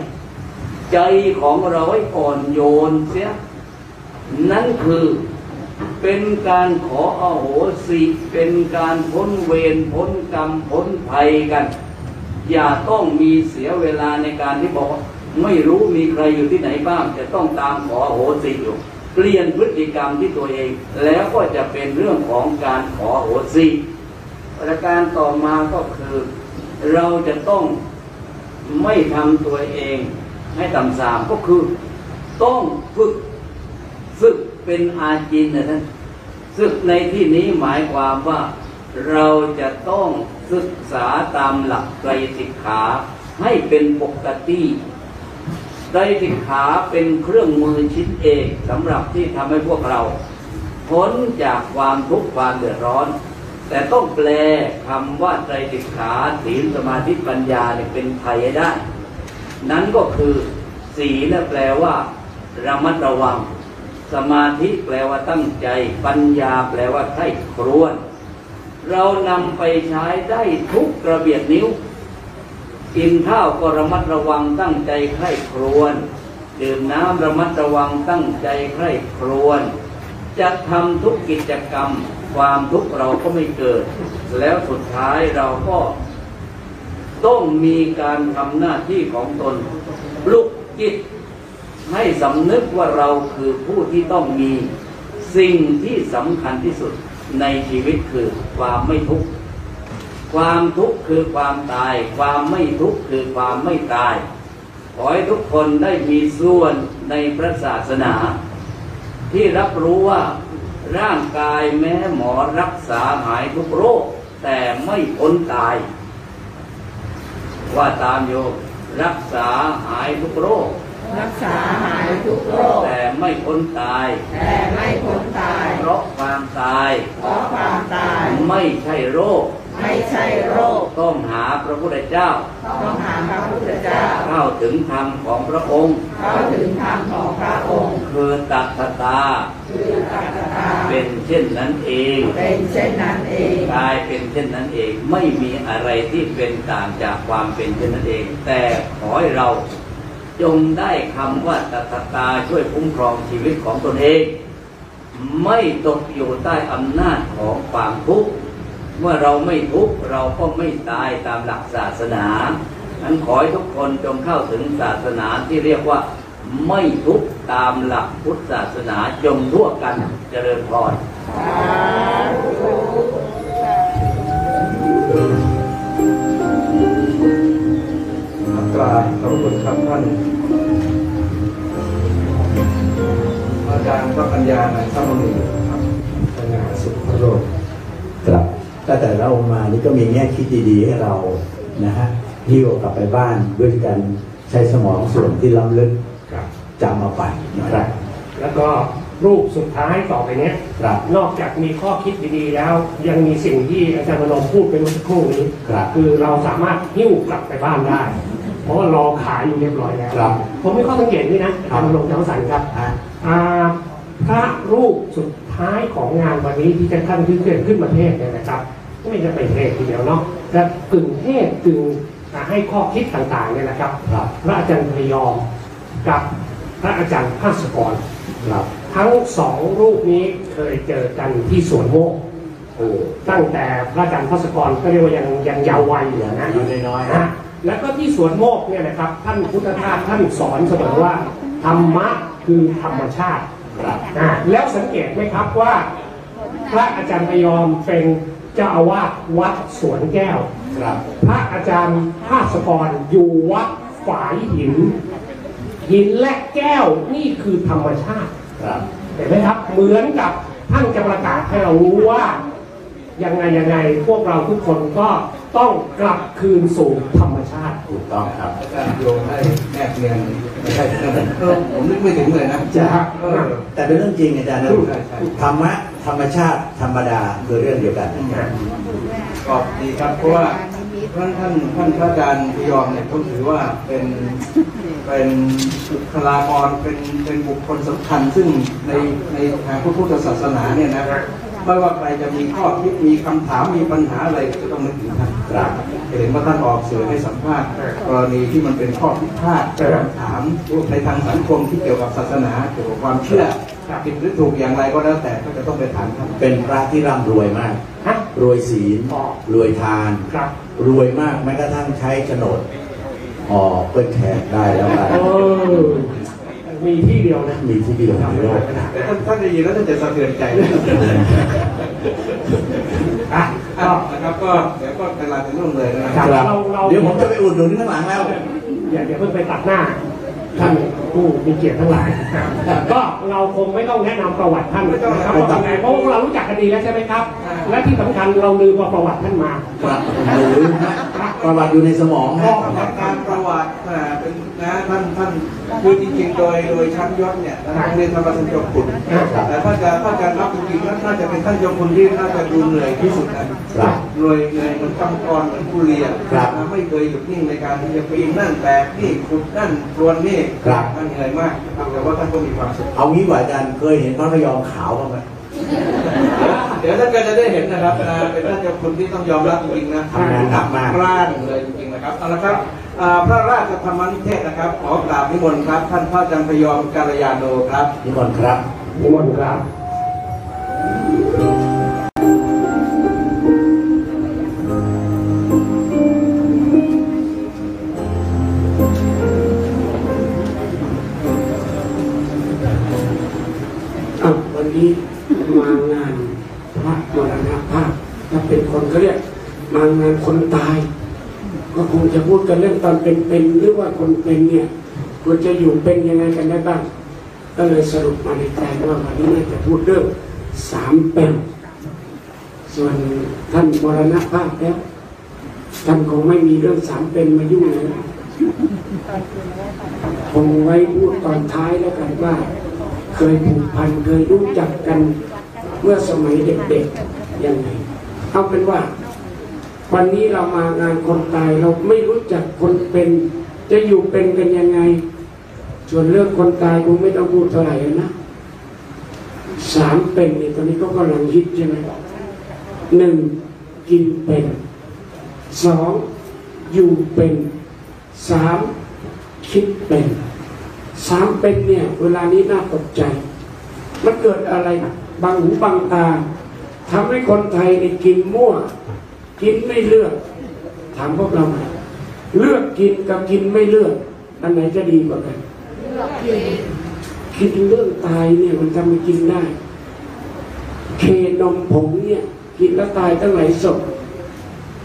ใจของเราให้อ่อนโยนเสียนั่นคือเป็นการขออโหสิเป็นการพ้นเวรพ้นกรรมพ้นภัยกันอย่าต้องมีเสียเวลาในการที่บอกไม่รู้มีใครอยู่ที่ไหนบ้างจะต้องตามขออโหสิอยู่เปลี่ยนพฤติกรรมที่ตัวเองแล้วก็จะเป็นเรื่องของการขออโหสิประการต่อมาก็คือเราจะต้องไม่ทำตัวเองให้ต่ำทรามก็คือต้องฝึกเป็นอาจินนะท่านฝึกในที่นี้หมายความว่าเราจะต้องศึกษาตามหลักไตรสิกขาให้เป็นปกติไตรสิกขาเป็นเครื่องมือชิ้นเอกสำหรับที่ทำให้พวกเราพ้นจากความทุกข์ความเดือดร้อนแต่ต้องแปลคำว่าไตรสิกขาศีลสมาธิปัญญาเนี่ยเป็นไทยได้นั้นก็คือศีลแปลว่าระมัดระวังสมาธิแปลว่าตั้งใจปัญญาแปลว่าใคร่ครวญเรานำไปใช้ได้ทุกกระเบียดนิ้วกินข้าวก็ระมัดระวังตั้งใจใคร่ครวญดื่มน้ำระมัดระวังตั้งใจใคร่ครวญจะทำทุกกิจกรรมความทุกข์เราก็ไม่เกิดแล้วสุดท้ายเราก็ต้องมีการทำหน้าที่ของตนปลุกจิตให้สำนึกว่าเราคือผู้ที่ต้องมีสิ่งที่สำคัญที่สุดในชีวิตคือความไม่ทุกข์ความทุกข์คือความตายความไม่ทุกข์คือความไม่ตายขอให้ทุกคนได้มีส่วนในพระศาสนาที่รับรู้ว่าร่างกายแม้หมอรักษาหายทุกโรคแต่ไม่พ้นตายว่าตามโยมรักษาหายทุกโรครักษาหายทุกโรคแต่ไม่พ้นตายเพราะความตายไม่ใช่โรคต้องหาพระพุทธเจ้าเข้าถึงธรรมของพระองค์คือตัทตาเป็นเช่นนั้นเองกายเป็นเช่นนั้นเองไม่มีอะไรที่เป็นต่างจากความเป็นเช่นนั้นเองแต่ขอให้เราจงได้คำว่าตัทตาช่วยคุ้มครองชีวิตของตนเองไม่ตกอยู่ใต้อำนาจของความทุกข์เมื่อเราไม่ทุกข์เราก็ไม่ตายตามหลักศาสนานั้นขอให้ทุกคนจงเข้าถึงศาสนาที่เรียกว่าไม่ทุกข์ตามหลักพุทธศาสนาจงทั่วกันเจริญพรกราบขอบคุณครับท่าน อาจารย์พระปัญญาในสมุนีครับ ปัญญาสุขโรจน์ครับตั้งแต่เรามานี่ก็มีแง่คิดดีๆให้เรานะฮะที่กลับไปบ้านด้วยการใช้สมองส่วนที่ล้ำลึกจำเอาไปนะครับ แล้วก็รูปสุดท้ายต่อไปเนี้ย ครับ นอกจากมีข้อคิดดีๆแล้วยังมีสิ่งที่อาจารย์มโนพูดไปเมื่อสักครู่นี้ ครับ คือเราสามารถหิ้วกลับไปบ้านได้ เพราะว่ารอขายอยู่เรียบร้อยแล้ว ครับ ผมมีข้อสังเกตนี่นะอาจารย์มโนจำสันครับ ฮะ พระรูปสุดท้ายของงานวันนี้ที่จะท่านขึ้นมาเทศน์เนี่ยนะครับไม่จะเป็นเทศน์ทีเดียวเนาะแต่กึ่งเทศน์กึ่งให้ข้อคิดต่างๆเนี่ยนะครับ ครับ พระอาจารย์พยอมกับพระอาจารย์ภาสกร ครับ ทั้งสองรูปนี้เคยเจอกันที่สวนโมก โอ้ ตั้งแต่พระอาจารย์ภาสกรก็เรียกว่ายังเยาว์วัยอยู่นะ อยู่น้อยๆ นะแล้วก็ที่สวนโมกเนี่ยนะครับท่านพุทธทาสท่านสอนเสมอว่าธรรมะคือธรรมชาติ ครับ แล้วสังเกตไหมครับว่าพระอาจารย์พยอมเป็นเจ้าอาวาสวัดสวนแก้ว ครับ พระอาจารย์ภาสกรอยู่วัดฝายหิน หินและแก้วนี่คือธรรมชาติ ครับ เห็นไหมครับเหมือนกับท่านจะประกาศให้เรารู้ว่ายังไงพวกเราทุกคนก็ต้องกลับคืนสู่ธรรมชาติ ถูกต้องครับ อาจารย์โยงให้แนบเนียนไม่ใช่ผมนึกไม่ถึงเลยนะ จะ เออ แต่เป็นเรื่องจริงอาจารย์นะ ใช่ใช่ ธรรมะธรรมชาติธรรมดาคือเรื่องเดียวกัน ก็ดีครับเพราะว่าท่านพระอาจารย์พยอมเนี่ยผมถือว่าเป็นบุคลากรเป็นบุคคลสำคัญซึ่งในทางพุทธศาสนาเนี่ยนะไม่ว่าใครจะมีข้อคิดมีคำถามมีปัญหาอะไรก็ต้องนึกถึงท่าน ครับ เห็นว่าท่านออกสื่อให้สัมภาษณ์กรณีที่มันเป็นข้อพิพาทคำถามในทางสังคมที่เกี่ยวกับศาสนาเกี่ยวกับความเชื่อผิดหรือถูกอย่างไรก็แล้วแต่ก็จะต้องไปถามท่าน เป็นพระที่ร่ำรวยมาก ฮะ รวยศีล อ๋อ รวยทาน ครับ รวยมากแม้กระทั่งใช้โฉนดเปิดแขกได้แล้วกัน มีที่เดียวนะ มีที่เดียวในโลก แต่ท่านได้ยินแล้วท่านจะสะเทือนใจ อ่ะ นะครับก็เดี๋ยวก็เวลาจะล่วงเลยนะค ค รั รั บบ เดี๋ยวผมจะไปอุดหนุนข้างหลังแล้ว อย่าเพิ่งไปตัดหน้าท่านผู้มีเกียรติทั้งหลายก็เราคงไม่ต้องแนะนำประวัติท่านนะครับเพราะว่าเพราะว่าเรารู้จักกันดีแล้วใช่ไหมครับ และที่สำคัญเราลืมว่าประวัติท่านมา ครับหรือประวัติอยู่ในสมอง ก็ ฮะ การประวัติเป็นนะท่านคือจริงๆโดยชั้นยศเนี่ยโรงเรียนธรรมสัญจรคุณแต่ถ้าจะนับจริงๆน่าจะเป็นท่านยศคุณที่น่าจะดูเหนื่อยที่สุดนะเหนื่อยเหมือนกำกรเหมือนผู้เรียนไม่เคยหยุดนิ่งในการที่จะปีนนั่นแตกนี่ขุดนั่นรวนนี่ท่านเหนื่อยมากแต่ว่าท่านก็มีความสุข เอางี้กว่าอาจารย์เคยเห็นพระพยอมขาวบ้างไหม เดี๋ยวท่านก็จะได้เห็นนะครับเป็นท่านเจ้าคุณที่ต้องยอมรับจริงๆนะ ทำงานหนักมาก ร่างเลยจริงๆนะครับเอาละครับพระราชธรรมนิเทศนะครับขอกราบนิมนต์ครับท่านพระอาจารย์พยอมกาลยาโนครับ นิมนต์ครับ นิมนต์ครับ วันนี้มางานพระมรณภาพถ้าเป็นคนก็เรียกมางานคนตาย ก็คงจะพูดกันเรื่องตอนเป็นหรือว่าคนเป็นเนี่ยควรจะอยู่เป็นยังไงกันได้บ้างก็เลยสรุปมาในใจว่าวันนี้น่าจะพูดเรื่องสามเป็นส่วนท่านมรณภาพแล้วท่านคงไม่มีเรื่องสามเป็นมายุ่งเลยคงไว้พูดตอนท้ายแล้วกันว่าเคยผูกพันเคยรู้จักกันเมื่อสมัยเด็กๆยังไงเอาเป็นว่าวันนี้เรามางานคนตายเราไม่รู้จักคนเป็นจะอยู่เป็นกันยังไงส่วนเรื่องคนตายคงไม่ต้องพูดเท่าไหร่นะสามเป็นนี่ตอนนี้ก็กำลังฮิตใช่ไหมหนึ่งกินเป็นสองอยู่เป็นสามคิดเป็นสามเป็นเนี่ยเวลานี้น่าตกใจมันเกิดอะไรบางหูบางตาทำให้คนไทยในกินมั่วกินไม่เลือกถามพวกเราเลือกกินกับกินไม่เลือกอันไหนจะดีกว่ากันกินเรื่องตายเนี่ยมันทำให้กินได้เคนมผงเนี่ยกินแล้วตายตั้งหลายศพ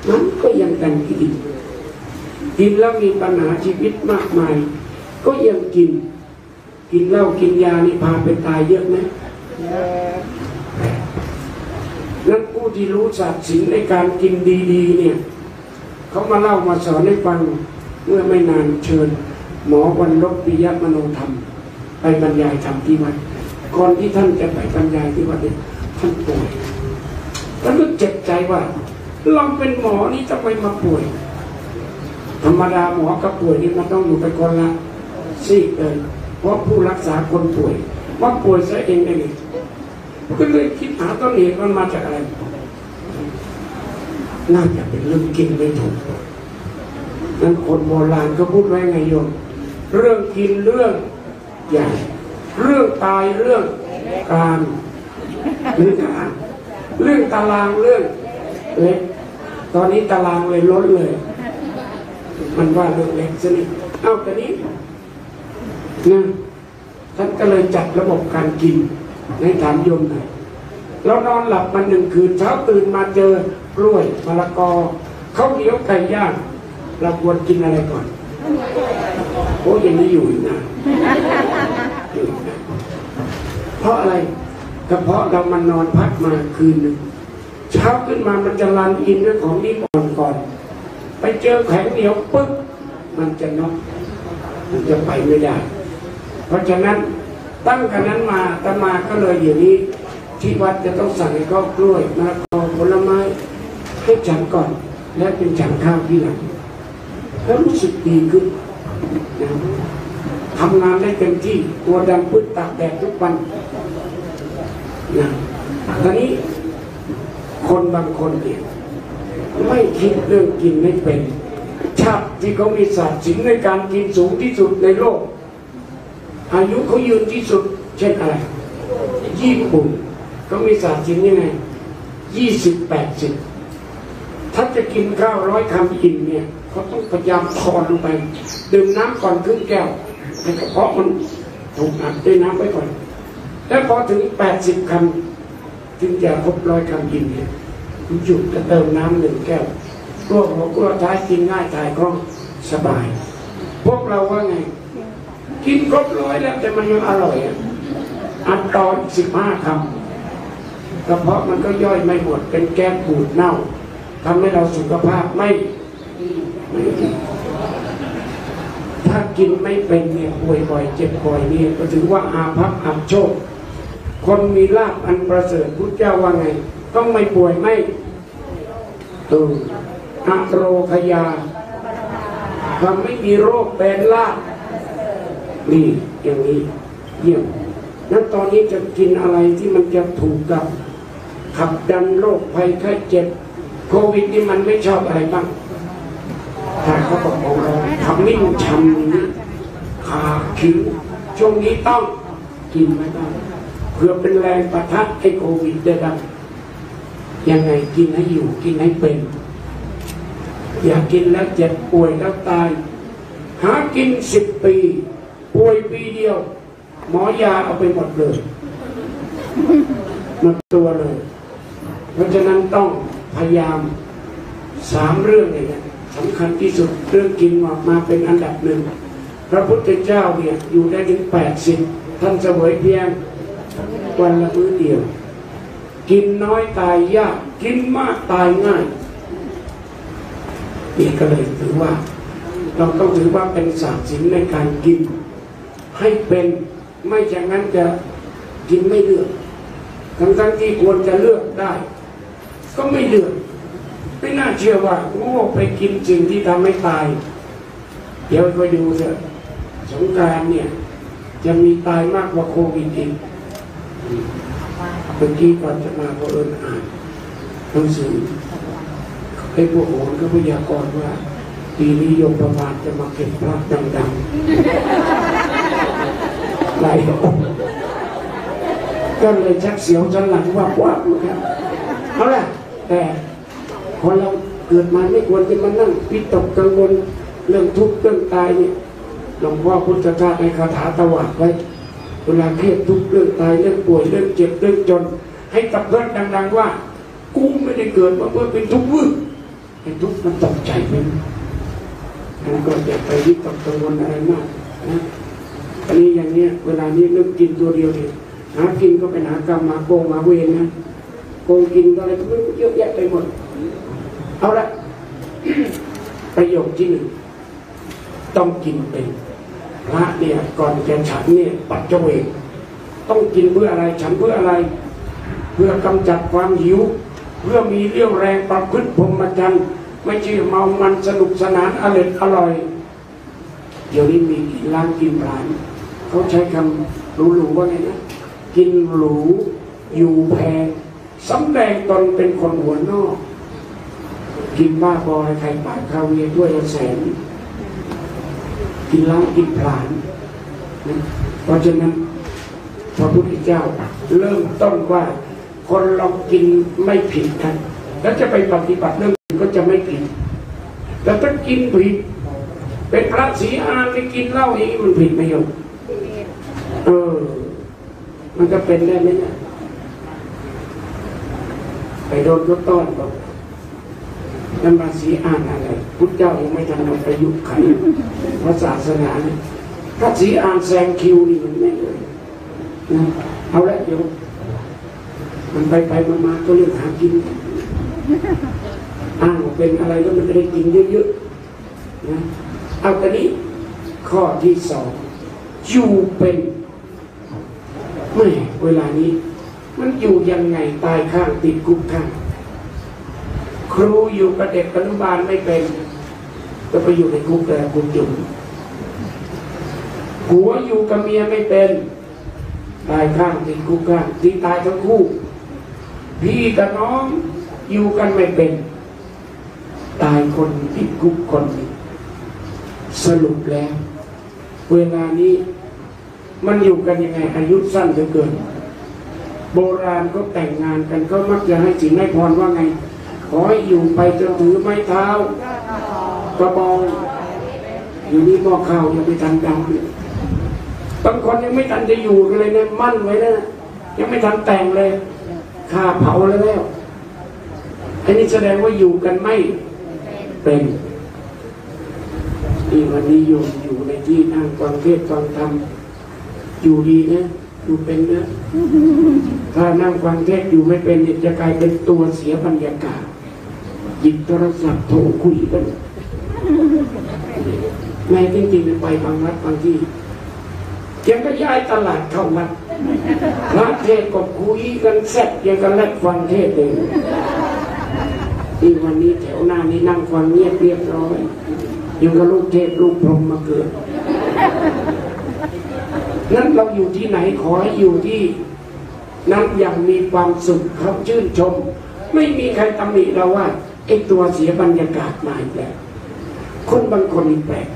มันก็ยังกันกินแล้วมีปัญหาชีวิตมากมายก็ยังกิน กินเหล้ากินยานี่พาไปตายเยอะไหมนั้นผู้ที่รู้ศาสตร์ศิลป์ในการกินดีๆเนี่ยเขามาเล่ามาสอนให้ฟังเมื่อไม่นานเชิญหมอวันลบปิยมโนธรรมไปบรรยายธรรมที่วัดก่อนที่ท่านจะไปบรรยายที่วัดเนี่ยท่านป่วยแล้วก็เจ็บใจว่าเราเป็นหมอนี่จะไปมาป่วยธรรมดาหมอกับป่วยนี่มันต้องอยู่ไปคนละซีกเลยเพราะผู้รักษาคนป่วยว่าป่วยซะเองได้เลยก็เลยคิดหาต้นเหตุมันมาจากอะไรน่าจะเป็นเรื่องกินไม่ถูกนั้นคนโบราณก็พูดไว้ไงโยมเรื่องกินเรื่องใหญ่เรื่องตายเรื่องการหรือการเรื่องตารางเรื่องเล็กตอนนี้ตารางเลยล้นเลยมันว่าเรื่องเล็กซะนี่เอาแต่นี้นะท่านก็เลยจัดระบบการกินในฐานโยมหน่อยเรานอนหลับมา1 คืนเช้าตื่นมาเจอกล้วยมะละกอข้าวเหนียวไก่ย่างเราควรกินอะไรก่อนโอ้ยังนี้อยู่อีกนะเพราะอะไรก็เพราะเรามานอนพักมาคืนหนึ่งเช้าขึ้นมามันจะรันอินด้วยของนี่ก่อนไปเจอแข็งเหนียวปึ๊บมันจะน็อกมันจะไปไม่ได้เพราะฉะนั้นตั้งกันนั้นมาตมาก็เลยอย่างนี้ที่วัดจะต้องสั่งให้ข้าวกล้วยมะละกอผลไม้ให้ฉันก่อนและเป็นฉันข้าวที่หลังแล้วรู้สึกดีขึ้นนะทำงานได้เต็มที่ตัวดำพึ่งตากแดดทุกวันนะตอนนี้คนบางคนเนี่ยไม่คิดเรื่องกินไม่เป็นชาติที่เขามีศาสตร์ศิลป์ในการกินสูงที่สุดในโลกอายุเขายืนที่สุดเช่นอะไรญี่ปุ่นเขามีศาสตร์ศิลป์ยังไง20-80ถ้าจะกินข้าว100 คำอิ่มเนี่ยเขาต้องพยายามทอนลงไปดื่มน้ำก่อนครึ่งแก้วให้กระเพาะมันถูกอัดด้วยน้ำไว้ก่อนแล้วพอถึง80 คำถึงจะครบ100 คำอิ่มเนี่ยหยุดจะเติมน้ำ1 แก้วกลัวหัวกลัวท้ายกินง่ายถ่ายคล่องสบายพวกเราว่าไงกินครบ100แล้วแต่มันยังอร่อยอัดตอน15 คำกระเพาะมันก็ย่อยไม่หมดเป็นแก๊สบูดเน่าทำให้เราสุขภาพไม่ดีถ้ากินไม่เป็นเนี่ยป่วยบ่อยเจ็บบ่อยเนี่ยก็ถือว่าอาภัพอับโชคคนมีลาภอันประเสริฐพุทธเจ้าว่าไงต้องไม่ป่วยไม่อโรคยาทำไม่มีโรคเป็นลาภนี่อย่างนี้เยี่ยมนั้นตอนนี้จะกินอะไรที่มันจะถูกกับขับดันโรคภัยไข้เจ็บโควิดนี่มันไม่ชอบอะไรบ้างถ้าเขาบอกเราทำนิ่งชำนี้ขาคิ้วช่วงนี้ต้องกินไม่ได้เพื่อเป็นแรงปะทะให้โควิดได้บ้างยังไงกินให้อยู่กินให้เป็นอย่ากินแล้วเจ็บป่วยแล้วตายหากิน10 ปีป่วยปีเดียวหมอยาเอาไปหมดเลยหมดตัวเลยเพราะฉะนั้นต้องพยายาม3 เรื่องเลยนะสำคัญที่สุดเรื่องกินออกมาเป็นอันดับ1พระพุทธเจ้าเนี่ยอยู่ได้ถึง80ท่านเสวยเพียงวันละมื้อเดียวกินน้อยตายยากกินมากตายง่ายนี่ก็เลยถือว่าเราต้องถือว่าเป็นศาสตร์ศิลป์ในการกินให้เป็นไม่อย่างนั้นจะกินไม่เลือกทั้งที่ควรจะเลือกได้ก็ไม่เลือกไม่น่าเชื่อว่าโง่ไปกินสิ่งที่ทำให้ตายเดี๋ยวไปดูเถอะสงกรานต์เนี่ยจะมีตายมากกว่าโควิดอีกเมื่อกี้ก่อนจะมาก็อ่านหนังสือไอ้พวกโหรก็พยากรณ์ว่าปีนี้โยมประมาณจะมาเก็บพระดังๆหลายองค์ก็เลยชักเสียวสันหลังว่าครับเอาล่ะแต่คนเราเกิดมาไม่ควรจะมานั่งวิตกกังวลเรื่องทุกข์เรื่องตายเนี่ยหลวงพ่อพุทธทาสในคาถาตวาดไว้เวลาเครียดทุกข์เรื่องตายเรื่องป่วยเรื่องเจ็บเรื่องจนให้กับเพื่อนดังๆว่ากูไม่ได้เกิดมาเพื่อเป็นทุกข์วื้อไอ้ทุกข์มันตกใจไปมันก็จะไปวิตกกังวลอะไรมากนะแต่ อันนี้อย่างเนี้ยเวลานี้นึกกินตัวเดียวเนี่ยหากินก็เป็นหากรรมมาโกงมาเวรนะโกงกินอะไรก็ไม่รู้เยอะแยะไปหมดเอาละ ประโยคที่หนึ่งต้องกินเป็นพระเนี่ยก่อนจะฉันเนี่ยปัจเจเวกต้องกินเพื่ออะไรฉันเพื่ออะไร เพื่อกำจัดความหิวเพื่อมีเรี่ยวแรงประพฤติพรหมจรรย์ไม่ใช่เมามันสนุกสนานอร่อยเดี๋ยวนี้มีร้านกินร้านเขาใช้คำหรูๆว่าไงนะกินหรูอยู่แพงสำแดงตนเป็นคนหัวนอกกินบ้าบอใครปาดคาเวียด้วยแสนกินร้านกินพลานนะเพราะฉะนั้นพระพุทธเจ้าเริ่มต้นว่าคนเรากินไม่ผิดกันแล้วจะไปปฏิบัติเรื่องก็จะไม่ผิดแต่ถ้ากินผิดเป็นพระศรีอานไปกินเหล้าอย่างนี้มันผิดไหมโยมมันจะเป็นได้ไหมเนี่ยไปโดนก็ต้อนบอกนั่นมาศรีอานอะไรพุทธเจ้ายังไม่ทันเอาประยุกต์ไขพระศาสนาเนี่ยพระศรีอานแซงคิวนี่มันไม่เลยนะเอาละโยมมันไปมาก็เรื่องหากินอ้างว่าเป็นอะไรแล้วมันจะได้กินเยอะๆนะเอาตอนนี้ข้อที่สองอยู่เป็นไม่เวลานี้มันอยู่ยังไงตายข้างติดคุกข้างครูอยู่กับเด็กอนุบาลไม่เป็นก็ไปอยู่ในคุกแต่คุกจุ่มผัวอยู่กับเมียไม่เป็นตายข้างติดคุกข้างที่ตายทั้งคู่พี่กับน้องอยู่กันไม่เป็นตายคนติดคุกคนสรุปแล้วเวลานี้มันอยู่กันยังไงอายุสั้นเหลือเกินโบราณก็แต่งงานกันก็มักจะให้สินให้พรว่าไงขอให้อยู่ไปจนถือไม้เท้ากระบองอยู่นี่หม้อข้าวยังไม่ทันดำเลยบางคนยังไม่ทันจะอยู่กันเลยเนี่ยมั่นไว้นะยังไม่ทันแต่งเลยฆ่าเผาแล้วอันนี้แสดงว่าอยู่กันไม่เป็นที่วันนี้อยู่ในที่นั่งฟังเทศน์ฟังธรรมอยู่ดีนะอยู่เป็นนะถ้านั่งฟังเทศน์อยู่ไม่เป็นจะกลายเป็นตัวเสียบรรยากาศหยิบโทรศัพท์โทรคุยกันแม้จริงๆไปบางวัดบางที่ยังก็ย้ายตลาดเข้าวัดพระเทศก็คุยกันแซ่บยังกันแลกฟังเทศเลยที่วันนี้แถวหน้านี้นั่งฟังเงียบเรียบร้อยยังกับลูกเทพลูกพรหมมาเกิดนั้นเราอยู่ที่ไหนขอให้อยู่ที่นั้นอย่างมีความสุขเขาชื่นชมไม่มีใครตำหนิเราว่าไอ้ตัวเสียบรรยากาศมาอีกแล้วคนบางคนอีกแปลก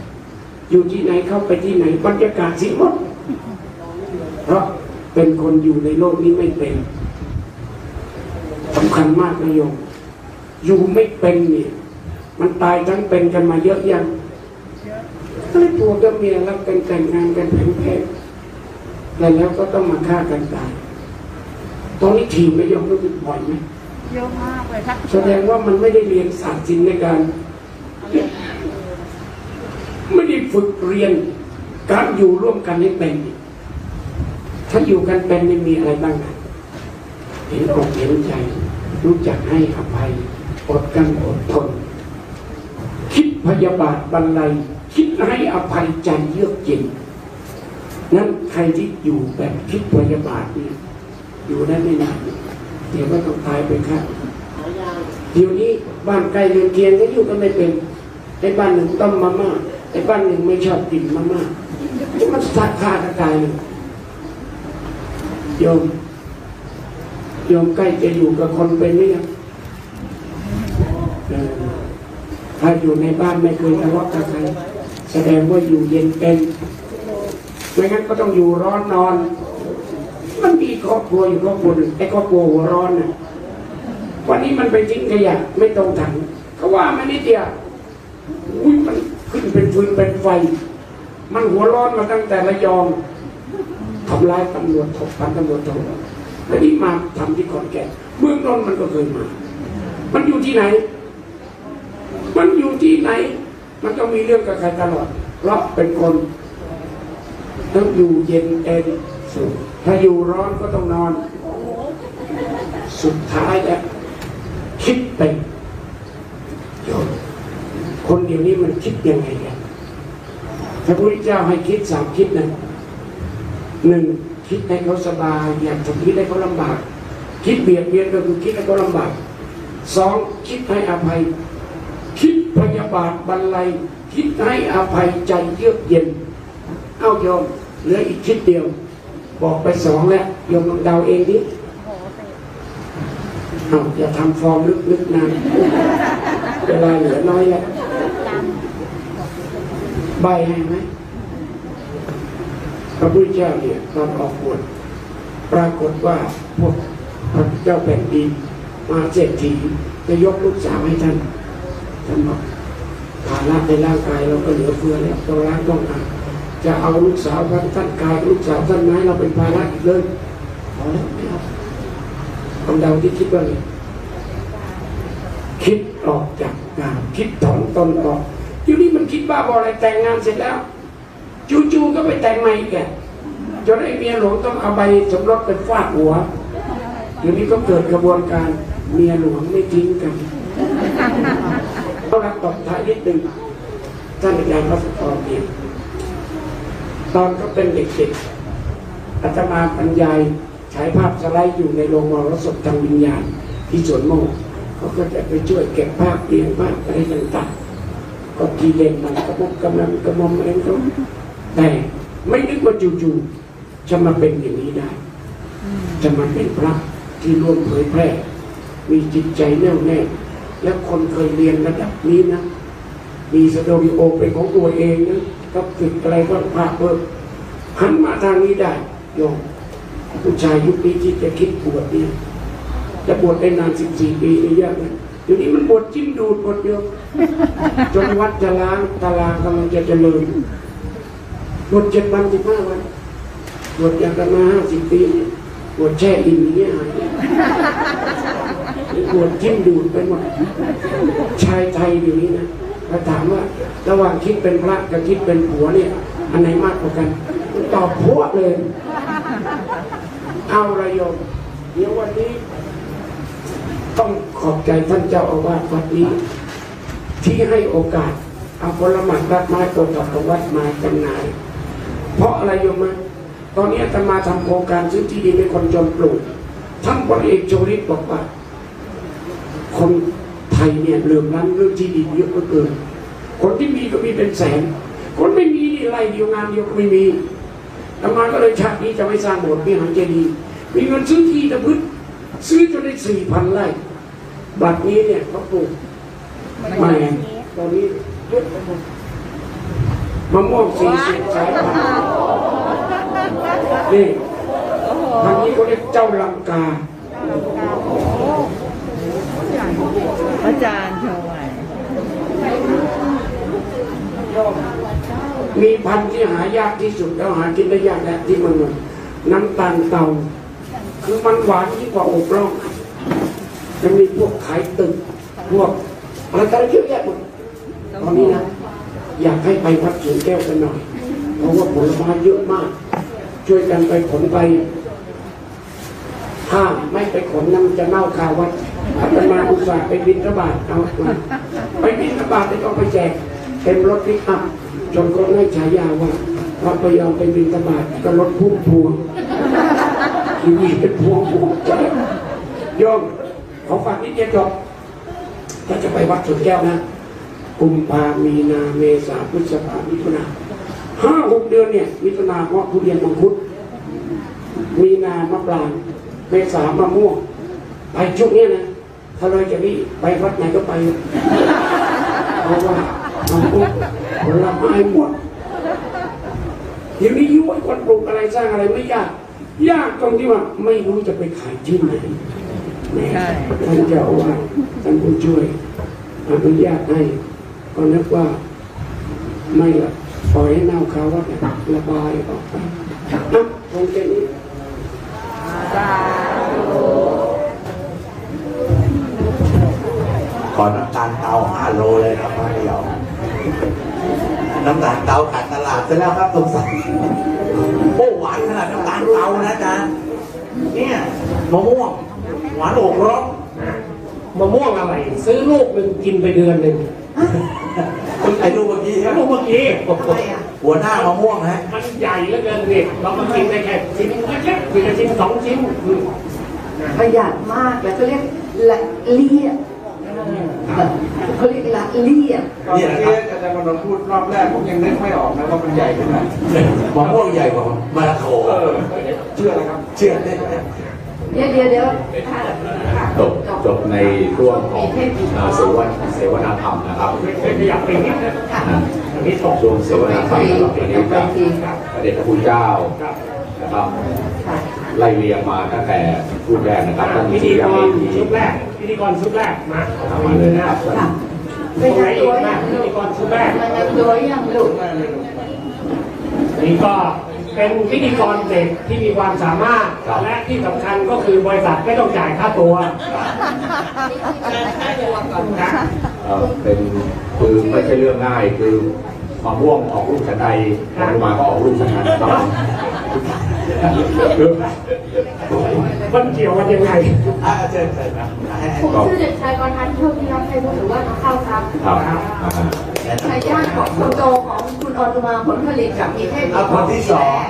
อยู่ที่ไหนเข้าไปที่ไหนบรรยากาศเสียหมดเพราะเป็นคนอยู่ในโลกนี้ไม่เป็นสำคัญมากนะโยมอยู่ไม่เป็นเนี่ยมันตายทั้งเป็นกันมาเยอะยังก็เลยผัวกับเมียรักกันแต่งงานกันแผงๆแล้วก็ต้องมาฆ่ากันตายตรงนี้ทีมไม่ยอมรู้สึกบ่อยไหมเยอะมากเลยครับแสดงว่ามันไม่ได้เรียนศาสตร์ศิลป์ในการไม่ได้ฝึกเรียนการอยู่ร่วมกันให้เป็นถ้าอยู่กันเป็นไม่มีอะไรบ้างนะเห็นอกเห็นใจรู้จักให้อภัยอดกันอดทนคิดพยาบาทบรรลัยคิดให้อภัยใจเยือกเย็นนั้นใครที่อยู่แบบคิดพยาบาทนี่อยู่ได้ไม่นานเดี๋ยวก็ต้องตายไปครับเดี๋ยวนี้บ้านใกล้เรือนเคียงก็อยู่กันไม่เป็นไอ้บ้านหนึ่งต้มมาม่าไอ้บ้านหนึ่งไม่ชอบกินมาม่ามันสาขากันตายเลยโยมใกล้จะอยู่กับคนเป็นไหมครับถ้าอยู่ในบ้านไม่เคยทะเลาะกับใครแสดงว่าอยู่เย็นเป็นไม่งั้นก็ต้องอยู่ร้อนนอนมันมีครอบครัวอยู่ครอบครัวหนึ่งไอ้ครอบครัวหัวร้อนน่ะวันนี้มันไปทิ้งขยะไม่ตรงถังเขาว่ามันนิดเดียวมันขึ้นเป็นฟืนเป็นไฟมันหัวร้อนมาตั้งแต่ระยองทำลายตำรวจถกพันตำรวจโทแล้วนี่มาทำที่ขอนแก่นเมืองนนท์มันก็เคยมามันอยู่ที่ไหนมันอยู่ที่ไหนมันต้องมีเรื่องกับใครตลอดเพราะเป็นคน ต้องอยู่เย็นเป็นสุขถ้าอยู่ร้อนก็ต้องนอน สุดท้ายแล้วคิดเป็นคนเดียวนี้มันคิดยังไงกันพระพุทธเจ้าให้คิด3 คิดนะ1คิดให้เขาสบายอย่าทำคิดให้เขาลำบากคิดเบียดเบียนก็คือคิดให้เขาลำบาก2คิดให้อภัยคิดพยาบาทบรรลัยคิดให้อภัยใจเยือกเย็นเอาโยมเหลืออีกคิดเดียวบอกไป2แล้วโยมลองเดาเองดิเอาอย่าทำฟอร์มลึกๆนานเวลาเหลือน้อยแล้วใบให้ไหมพระพุทธเจ้าเนี่ยตอนออกบวชปรากฏว่าพวกพระเจ้าแผ่นดินมาเศรษฐีจะยกลูกสาวให้ท่านบอกฐานะในร่างกายเราก็เหลือเฟือแล้วต้องล้างต้องอาบจะเอาลูกสาวท่านกายลูกสาวท่านไหมเราเป็นภาระอีกเลยพอแล้วไม่เอาคนเดาที่คิดว่าไงคิดออกจากงานคิดถอนตนออกอยู่นี่มันคิดบ้าบออะไรแต่งงานเสร็จแล้วจู่ๆก็ไปแต่งใหม่แกจนไอ้เมียหลวงต้องเอาใบสมรสไปฟาดหัวอยู่นี่ก็เกิดกระบวนการเมียหลวงไม่ทิ้งกันต้องรับตบท้ายนิดนึงท่านอาจารย์พระสุธรเนี่ยตอนก็เป็นเด็กๆอาตมาบรรยายฉายภาพสไลด์อยู่ในโรงมรสพทางวิญญาณที่สวนโมกเขาก็จะไปช่วยเก็บภาพเรียงภาพอะไรต่างๆก็ทีเด่นมันกระมุกกำลังกระมอมเองเขาแต่ไม่นึกว่าจู่ๆจะมาเป็นอย่างนี้ได้จะมาเป็นพระที่ร่วมเผยแพร่มีจิตใจแน่วแน่และคนเคยเรียนระดับนี้นะมีสตูดิโอเป็นของตัวเองนะก็ฝึกอะไรก็ภาพเพิ่มหันมาทางนี้ได้โยมผู้ชายยุคนี้ที่จะคิดบวชเนี่ยจะบวชได้นาน14 ปีนี่ยากนะเดี๋ยวนี้มันบวชจิ้มดูดบวชเดียวจนวัดจะล้างตารางกำลังจะเจริญบวช7 วัน 15 วันบวชอย่างกันมา50 ปีบวชแช่อิ่มอย่างเงี้ยบวชจิ้มดูดไปหมดชายไทยอยู่นี้นะมาถามว่าระหว่างคิดเป็นพระกับคิดเป็นผัวเนี่ยอันไหนมากกว่ากันตอบผัวเลยเอาระยมเดี๋ยววันนี้ต้องขอบใจท่านเจ้าอาวาสวัดนี้ที่ให้โอกาสเอาผลไม้รัดไม้ตัวต่อวัดมาจำหน่ายเพราะอะไรโยมมาตอนนี้อาตมาทำโครงการซื้อที่ดินให้คนจนปลูกท่านพลเอกชวลิตบอกว่าคนไทยเนี่ยเหลื่อมล้ำเรื่องที่ดินเยอะเหลือเกินคนที่มีก็มีเป็นแสนคนไม่มีนี่ไรเดียวงานเดียวก็ไม่มีอาตมาก็เลยชาตินี้จะไม่สร้างโบสถ์วิหารเจดีย์มีเงินซื้อที่ตะพื้นซื้อจนได้ 4,000 ไร่บัดนี้เนี่ยเขาปลูกแมงตอนนี้เยอะไปหมดมะม่วง40 สายพันธุ์นี่ทางนี้เขาเรียกเจ้าลังกาอาจารย์เท่าไหร่มีพันธุ์ที่หายากที่สุดแล้วหากินได้ยากและที่มันน้ำตาลเต่าคือมันหวานยิ่งกว่าอบร่องจะมีพวกขายตึกพวกอะไรกันเยอะแยะหมดตอนนี้นะอยากให้ไปวัดสวนแก้วกันหน่อยเพราะว่าผลไม้เยอะมากช่วยกันไปขนไปถ้าไม่ไปขนน้ำจะเน่าคาวัดอาตมาอุตส่าห์ไปบิณฑบาตเอามาไปบิณฑบาตไม่ต้องไปแจกเต็มรถปิกอัพจนก็ให้ฉายาว่าพระพยอมไปบิณฑบาตก็รถพุ่งพวงทีวีเป็นพวงโยมเขาฝากนิดเดียวจบถ้าจะไปวัดสวนแก้วนะกุมภามีนาเมษาพฤษภามิถุนา5-6 เดือนเนี่ยมิถุนาเพราะทุเรียนมังคุดมีนามะปรางเมษามะม่วงไปช่วงนี้นะถ้าเลยจะนี่ไปวัดไหนก็ไปเพราะว่ามังคุดผลไม้หมดอย่างนี้ยุ้ยคนปลูกอะไรสร้างอะไรไม่ยากยากตรงที่ว่าไม่รู้จะไปขายที่ไหนท่านเจ้าอาวาสท่านผู้ช่วยอนุญาตให้ก็นึกว่าไม่ละปล่อยให้เน่าคาวัดระบายออกไปตรงแค่นี้ขอน้ำตาลเตา5 โลเลยครับพระพยอมน้ำตาลเตาขาดตลาดซะแล้วครับสงสัย วานขนาดน้ำตาลเตานะอาจารย์เนี่ยมะม่วงหวานอกร้อง มะม่วงอะไรซื้อลูกหนึ่งกินไปเดือนหนึ่ง ไอ้ลูกเมื่อกี้ ลูกเมื่อกี้ หัวหน้ามะม่วงฮะ มันใหญ่เหลือเกินเนี่ยเรามากินได้แค่ชิ้นเล็กๆคือชิ้น2 ชิ้น ประหยัดมากแล้วก็เรียกละเลียดเขาเรียกละเลียด ตอนที่อาจารย์มโนพูดรอบแรกผมยังนึกไม่ออกนะว่ามันใหญ่ขนาดไหน มะม่วงใหญ่กว่ามะละกอ เชื่ออะไรครับ เชื่อได้ไหม เดี๋ยว จบในช่วงของเสวนาธรรมนะครับ ขยับไปนิดนึงอันนี้ตก ช่วงเสวนาธรรมนะครับวันนี้จากพระเดชพระคุณเจ้านะครับไล่เรียงมาตั้งแต่รูปแรกนะครับท่าน พิธีกร ที่ ชุดแรกมา มาเลยนะครับ เป็น ตรงไหน นัก อี ตัว ก อ นะ ย่าง พิ ลู ธี ก กรชุดแรก มันนักตัวอย่างลูก นี่ก็เป็นพิธีกรเด็กที่มีความสามารถและที่สำคัญก็คือบริษัทไม่ต้องจ่ายค่าตัว เป็นคือไม่ใช่เรื่องง่ายคือมะม่วงออกลูกฉันใดมะม่วงมาก็ออกลูกฉันนั้นครับ มันเกี่ยวกันยังไง เชิญนะ ผมชื่อเด็กชายกรพันธ์โชคพิรักษ์ไพบูลย์หรือว่าน้องข้าวครับ ครับ ทายาทของคนโตของคุณอนุมาผลผลิตจากมีเทพ คนที่สอง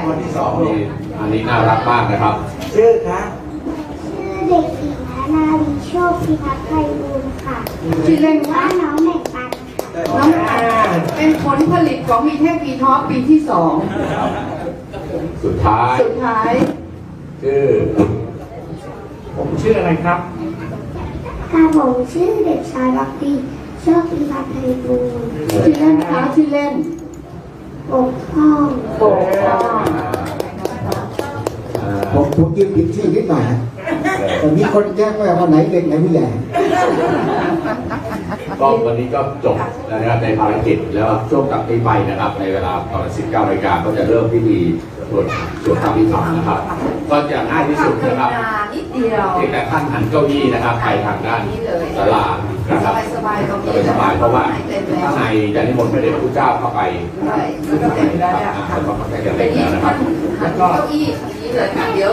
อันนี้น่ารักมากนะครับ ชื่อครับ ชื่อเด็กหญิงนาลีโชคพิรักษ์ไพบูลย์ค่ะ ชื่อเล่น ว่า ว่า น้องแบ่งปันค่ะ น้องอันเป็นผลผลิตของมีเทพปีท็อปปีที่ สุดท้าย 2 สุดท้าย ชื่อ ผมชื่ออะไรครับ ค่ะผมชื่อเด็กชายวักตีโชคพิรักษ์ไพบูลย์ ชื่อเล่นคะชื่อเล่น ปกป้อง โป่งทอง ผมยืมผิดที่นิดหน่อยแต่มีคนแจ้งว่าวันไหนเด็กไหนผู้ใหญ่ ก็วันนี้ก็จบแล้วนะครับในภารกิจแล้วช่วงกลับที่ไปนะครับ ในเวลาตอน 19 นาฬิกาก็จะเริ่มพิธีสวดธรรมพิธามนะครับ ก็จะง่ายที่สุดนะครับ นิดเดียว เพียงแต่ท่านหันเก้าอี้นะครับไปทางด้านศาลานะครับ สบายๆตรงนี้ สบายๆเพราะว่า เต็มแล้ว ข้างในจะนิมนต์พระเดชพระคุณเจ้าเข้าไป ใช่มันก็เต็มแล้วเนี่ย แล้วก็ใกล้จะ เป็ เต็ น ม ที่ แล้วนะค ท่า รับ นหันเก้าอี้นี้เลยค่ะเดี๋ยว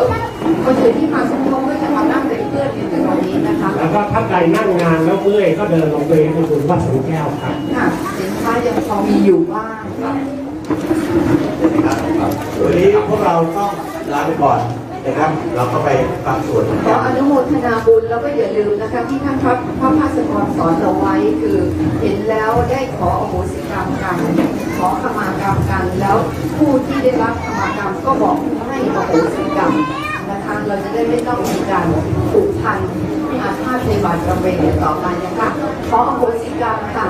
คนอื่นที่มาสมทบก็จะมานั่งเป็นเพื่อนอยู่ตรงนี้นะคะ แล้วก็ท่านใดนั่งงานแล้วเมื่อยก็เดินลงไปที่คุณวัดสวนแก้วครับ ค่ะสินค้ายังพอมีอยู่บ้างค่ะ วันนี้พวกเราต้องลาไปก่อนนะครับ เราก็ไปฟังสวด ขออนุโมทนาบุญแล้วก็อย่าลืมนะคะที่ท่านพระภาสกรสอนเราไว้คือเห็นแล้วได้ขออโหสิกรรมกัน ขอขมากรรมกัน แล้วผู้ที่ได้รับขมากรรมก็บอกให้อโหสิกรรมนะคะเราจะได้ไม่ต้องมีการผูกพันอาฆาตในบาดกรรมเวรต่อไปนะคะขออโหสิกรรมค่ะ